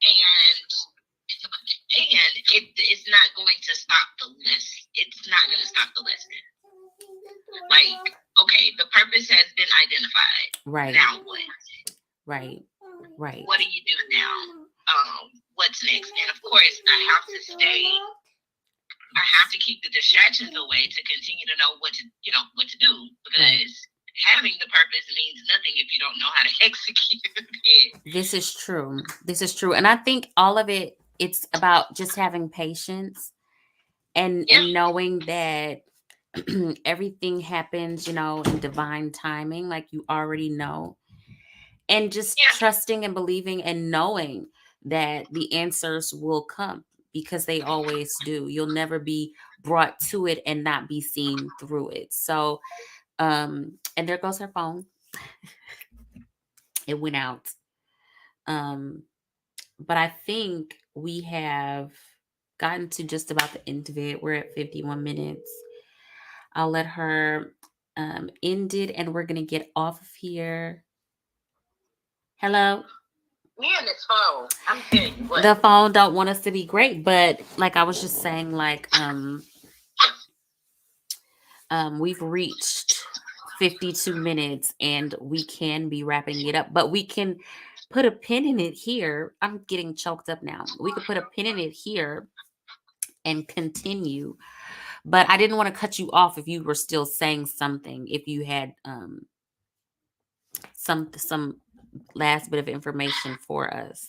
and it's not going to stop the list. It's not going to stop the lesson. Like, okay, the purpose has been identified. Right. Now what? Right. What do you do now? What's next? And of course, I have to keep the distractions away to continue to know what to do, because having the purpose means nothing if you don't know how to execute it. This is true. And I think all of it's about just having patience and knowing that everything happens, in divine timing, like you already know. And just trusting and believing and knowing that the answers will come, because they always do. You'll never be brought to it and not be seen through it. So, and there goes her phone. It went out. But I think we have gotten to just about the end of it. We're at 51 minutes. I'll let her end it, and we're going to get off of here. Hello? Me and this phone. I'm telling you what. The phone don't want us to be great, but like I was just saying, like we've reached 52 minutes and we can be wrapping it up, but we can put a pin in it here. I'm getting choked up now. We could put a pin in it here and continue, but I didn't want to cut you off if you were still saying something, if you had some last bit of information for us.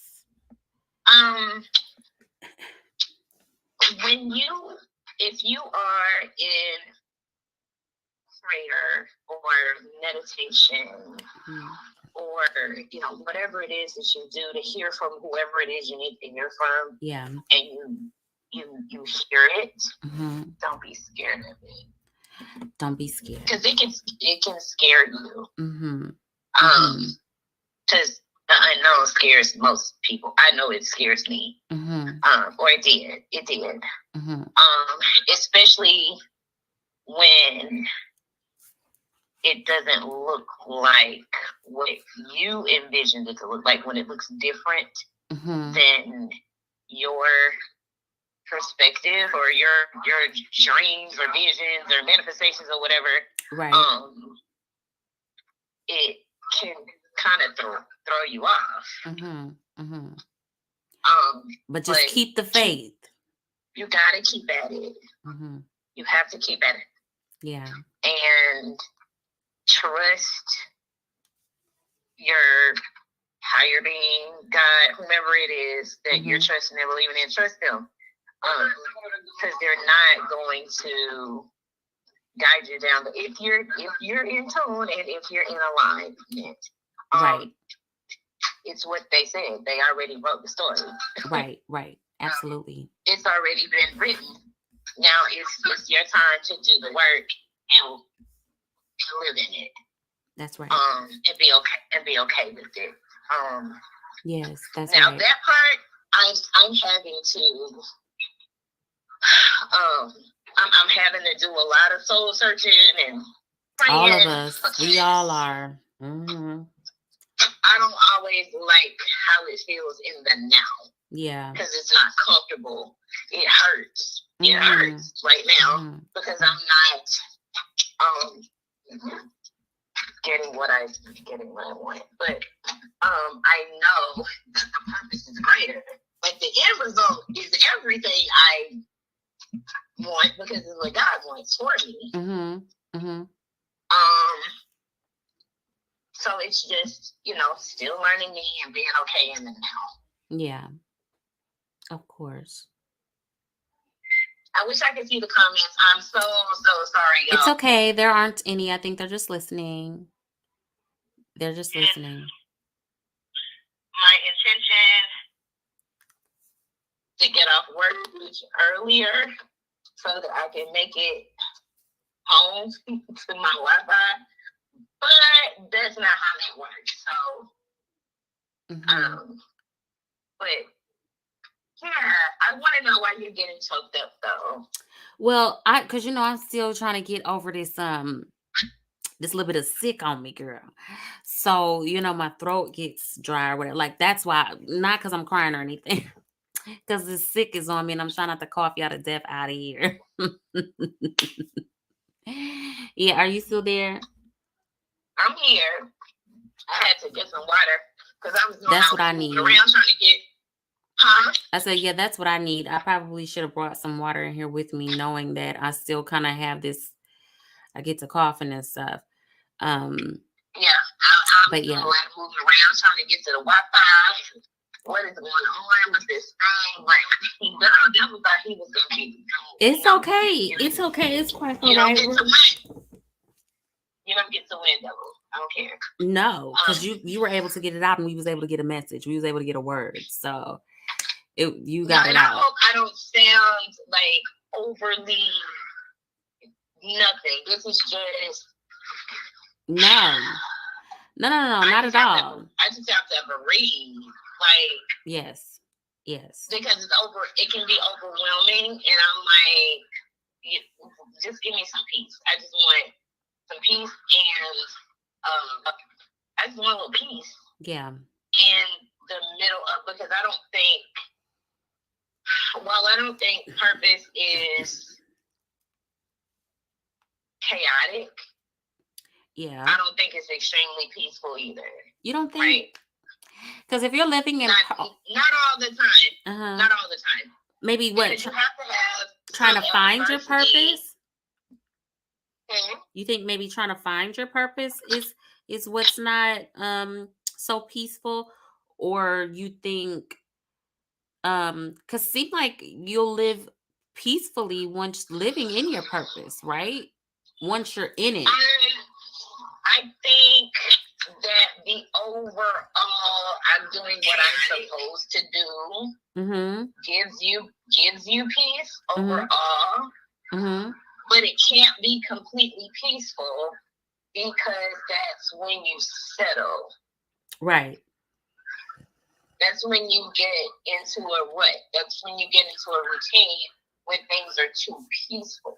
If you are in prayer or meditation, or whatever it is that you do to hear from whoever it is you need to hear from, and you hear it, don't be scared of it. Don't be scared, because it can scare you. Because the unknown scares most people. I know it scares me. Or it did. Especially when it doesn't look like what you envisioned it to look like, when it looks different than your perspective or your dreams or visions or manifestations or whatever. Right. It can kind of throw you off. But just keep the faith. You gotta keep at it. You have to keep at it. Yeah. And trust your higher being, God, whomever it is that you're trusting and believing in. Trust them. Because they're not going to guide you down. But if you're in tune and if you're in alignment, right. It's what they said. They already wrote the story. Right. Absolutely. It's already been written. Now it's your time to do the work and live in it. That's right. And be okay with it. Yes, that's now right. That part I'm having to I'm having to do a lot of soul searching and praying. All of us. We all are. I don't always like how it feels in the now. Yeah. Because it's not comfortable. It hurts. It hurts right now because I'm not getting what I want. But I know that the purpose is greater. Like the end result is everything I want because it's what God wants for me. So it's just, still learning me and being okay in the now. Yeah. Of course. I wish I could see the comments. I'm so sorry, y'all. It's okay. There aren't any. I think they're just listening. They're just listening. My intention to get off work earlier so that I can make it home to my Wi-Fi. But that's not how that works. So, but yeah, I want to know why you're getting choked up though. Well, because I'm still trying to get over this this little bit of sick on me, girl. So my throat gets dry or whatever. Like that's why, not because I'm crying or anything, because the sick is on me and I'm trying not to cough you out of death out of here. Yeah, are you still there? I'm here. I had to get some water because I was going That's what I need. Around trying to get. I said, yeah, that's what I need. I probably should have brought some water in here with me, knowing that I still kind of have this. I get to coughing and stuff. Yeah, I'm but moving around trying to get to the Wi-Fi. What is going on with this thing? Like, the devil thought he was gonna be. It's okay. It's okay. It's quite all right. You don't get to win, devil. I don't care. No, because you were able to get it out, and we was able to get a message. We was able to get a word. So you got it out. I hope I don't sound like overly nothing. This is just no, not at all. I just have to breathe. Like yes, because it can be overwhelming, and I'm like, just give me some peace. I just want some peace, and I just want a little peace. Yeah. In the middle of, because I don't think purpose is chaotic. Yeah. I don't think it's extremely peaceful either. You don't think? Right? Because if you're living in not all the time. Not all the time. Maybe what? You have to have trying to find your purpose. Mm-hmm. You think maybe trying to find your purpose is is what's not so peaceful, or you think because seem like you'll live peacefully once living in your purpose, right? Once you're in it. I think that the overall I'm doing what I'm supposed to do Mm-hmm. gives you peace Mhm. overall, Mm-hmm. but it can't be completely peaceful because that's when you settle. Right. That's when you get into a rut. That's when you get into a routine when things are too peaceful.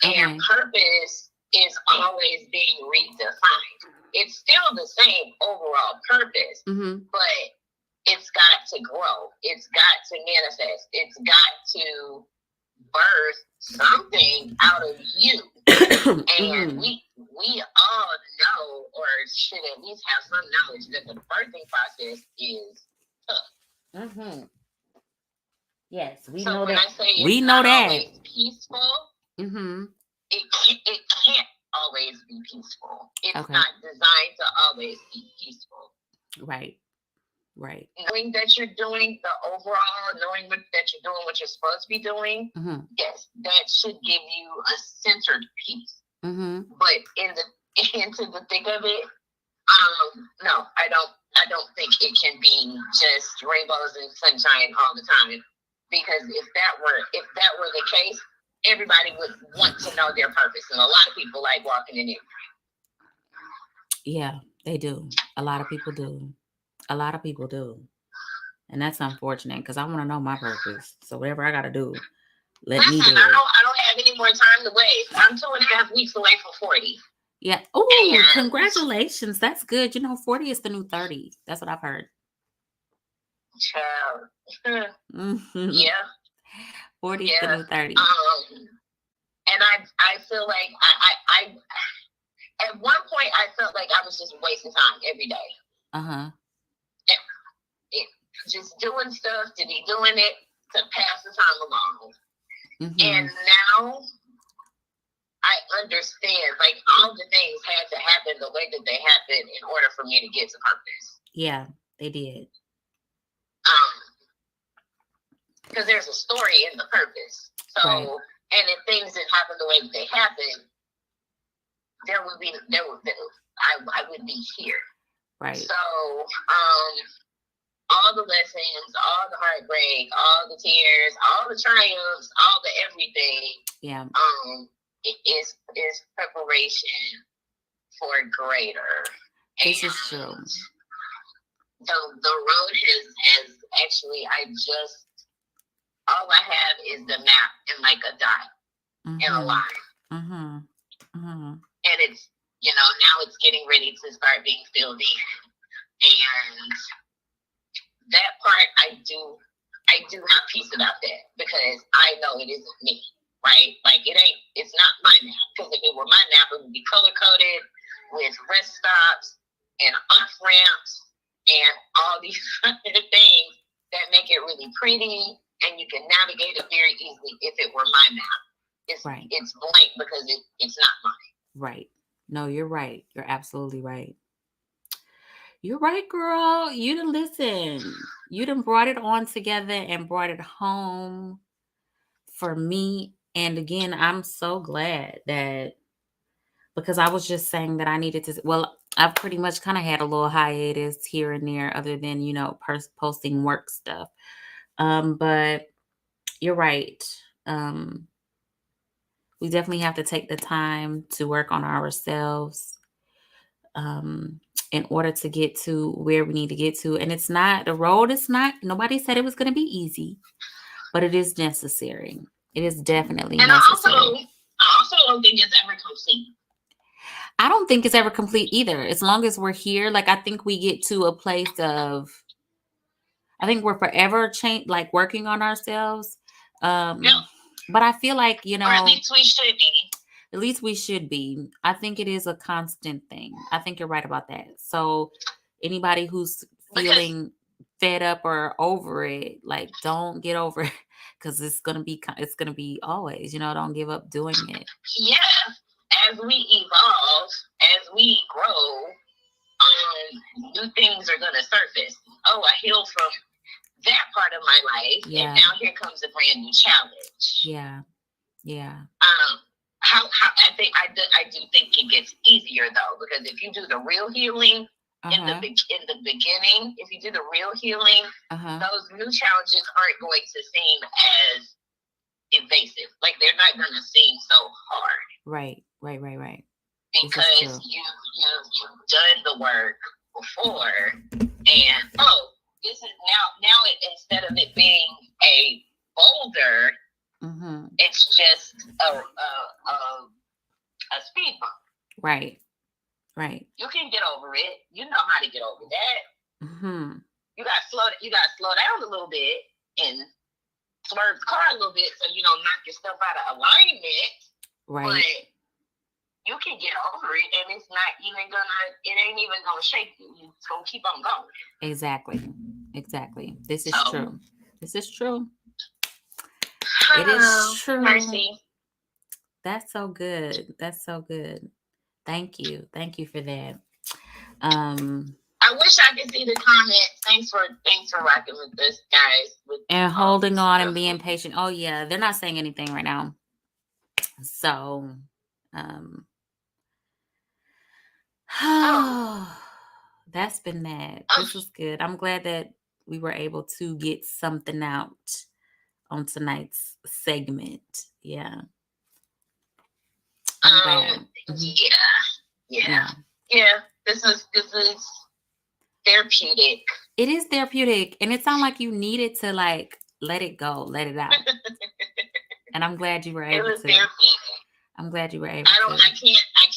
Okay. And purpose is always being redefined. It's still the same overall purpose, Mm-hmm. but it's got to grow. It's got to manifest. It's got to birth something out of you. And Mhm. we all know, or should at least have some knowledge, that the birthing process is tough. Mm-hmm. Yes, we So know when that. I say We it's know not that. always peaceful, Mm-hmm. it can't always be peaceful. It's Okay. not designed to always be peaceful. Right. Right. Knowing that you're doing the overall, knowing that you're doing what you're supposed to be doing, Mm-hmm. yes, that should give you a centered peace. Mm-hmm. But into the thick of it, no, I don't think it can be just rainbows and sunshine all the time. Because if that were the case, everybody would want to know their purpose, and a lot of people like walking in it. Yeah, they do. A lot of people do. A lot of people do. And that's unfortunate because I want to know my purpose. So whatever I got to do, let me Listen, do it. I don't have any more time to waste. I'm 2.5 weeks away from 40. Yeah. Oh, And congratulations. That's good. 40 is the new 30. That's what I've heard. child, Mm-hmm. yeah, 40 is the yeah. new 30. And I feel like I at one point I felt like I was just wasting time every day. Uh-huh. Just doing stuff to be doing it to pass the time along. Mm-hmm. And now I understand, like, all the things had to happen the way that they happened in order for me to get to purpose. Yeah, they did. Because there's a story in the purpose. So, Right. and if things didn't happen the way that they happened, I would be here. Right. So, all the lessons, all the heartbreak, all the tears, all the triumphs, all the everything. Yeah. It is preparation for greater. This is true. The road has actually, all I have is the map and like a dot and a line. Mm-hmm. Mm-hmm. And it's, now it's getting ready to start being filled in. And that part, I do have peace about that, because I know it isn't me, right? Like, it's not my map. Because if it were my map, it would be color coded with rest stops and off ramps and all these other things that make it really pretty, and you can navigate it very easily if it were my map. It's blank because it's not mine. Right. No, you're right. You're absolutely right. You're right, girl. You done listen. You done brought it on together and brought it home for me. And again, I'm so glad that, because I was just saying that I needed to, well, I've pretty much kind of had a little hiatus here and there, other than, posting work stuff. But you're right. We definitely have to take the time to work on ourselves in order to get to where we need to get to. And nobody said it was going to be easy, but it is necessary. It is definitely necessary. I also don't think it's ever complete. I don't think it's ever complete either. As long as we're here, like, I think we get to a place of, I think we're forever working on ourselves. Yeah. But I feel like, or at least we should be. At least we should be. I think it is a constant thing. I think you're right about that. So anybody who's feeling fed up or over it, like, don't get over it, because it's gonna be always. Don't give up doing it. Yeah, as we evolve, as we grow, new things are gonna surface. Oh, I healed from that part of my life, and now here comes a brand new challenge. How I do think it gets easier though, because if you do the real healing in the beginning, if you do the real healing, those new challenges aren't going to seem as invasive. Like, they're not going to seem so hard. Right. Because you've done the work before, and this is now it, instead of it being a boulder, it's just a speed bump. Right. You can get over it. You know how to get over that. You got to slow down a little bit and swerve the car a little bit so you don't knock yourself out of alignment. Right. But you can get over it, and it's not even it ain't even gonna shake you. It's gonna keep on going. Exactly. This is true. It is true. Mercy. That's so good. Thank you for that. I wish I could see the comments. Thanks for rocking with us, guys. And holding on and being patient. Oh yeah, they're not saying anything right now. So, that's been that. This was good. I'm glad that we were able to get something out on tonight's segment. Yeah. I'm glad. Yeah. This is therapeutic. It is therapeutic, and it sounds like you needed to like let it go, let it out. And I'm glad you were able to. It was therapeutic. I'm glad you were able to. I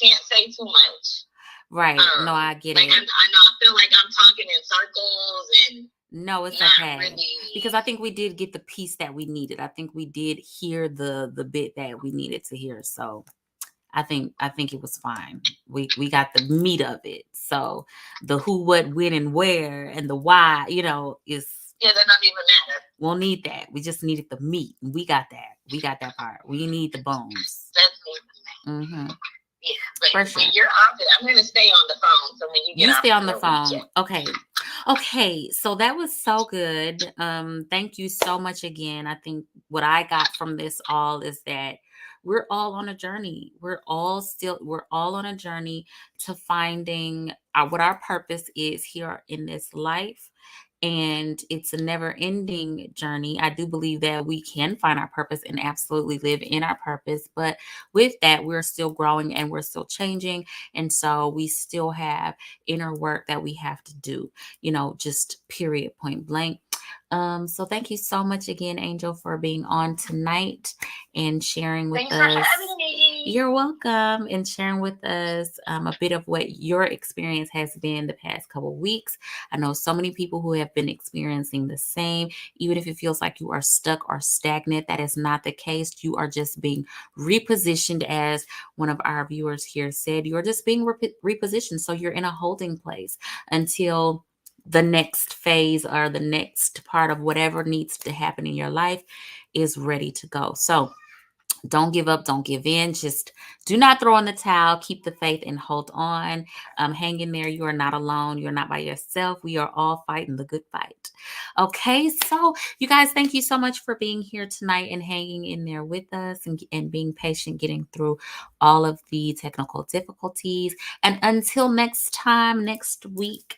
can't say too much. Right. No, I get it. I know I feel like I'm talking in circles, and no, it's okay. Really. Because I think we did get the piece that we needed. I think we did hear the bit that we needed to hear. So I think it was fine. We got the meat of it. So the who, what, when, and where, and the why, is they're not even matter. We'll need that. We just needed the meat. We got that. We got that part. We need the bones. That's more. Yeah, but when you're off it, I'm gonna stay on the phone. So when you stay on the phone. Okay. So that was so good. Thank you so much again. I think what I got from this all is that we're all on a journey. We're all on a journey to finding what our purpose is here in this life. And it's a never-ending journey. I do believe that we can find our purpose and absolutely live in our purpose. But with that, we're still growing and we're still changing. And so we still have inner work that we have to do, just period, point blank. So thank you so much again, Angel, for being on tonight and sharing with us. Thanks for having me. You're welcome. And sharing with us a bit of what your experience has been the past couple of weeks. I know so many people who have been experiencing the same. Even if it feels like you are stuck or stagnant, that is not the case. You are just being repositioned, as one of our viewers here said. You're just being repositioned. So you're in a holding place until the next phase or the next part of whatever needs to happen in your life is ready to go. So don't give up. Don't give in. Just do not throw in the towel. Keep the faith and hold on. Hang in there. You are not alone. You're not by yourself. We are all fighting the good fight. Okay. So you guys, thank you so much for being here tonight and hanging in there with us and being patient, getting through all of the technical difficulties. And until next time, next week,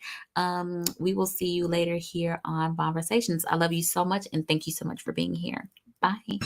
we will see you later here on Bonversations. I love you so much. And thank you so much for being here. Bye.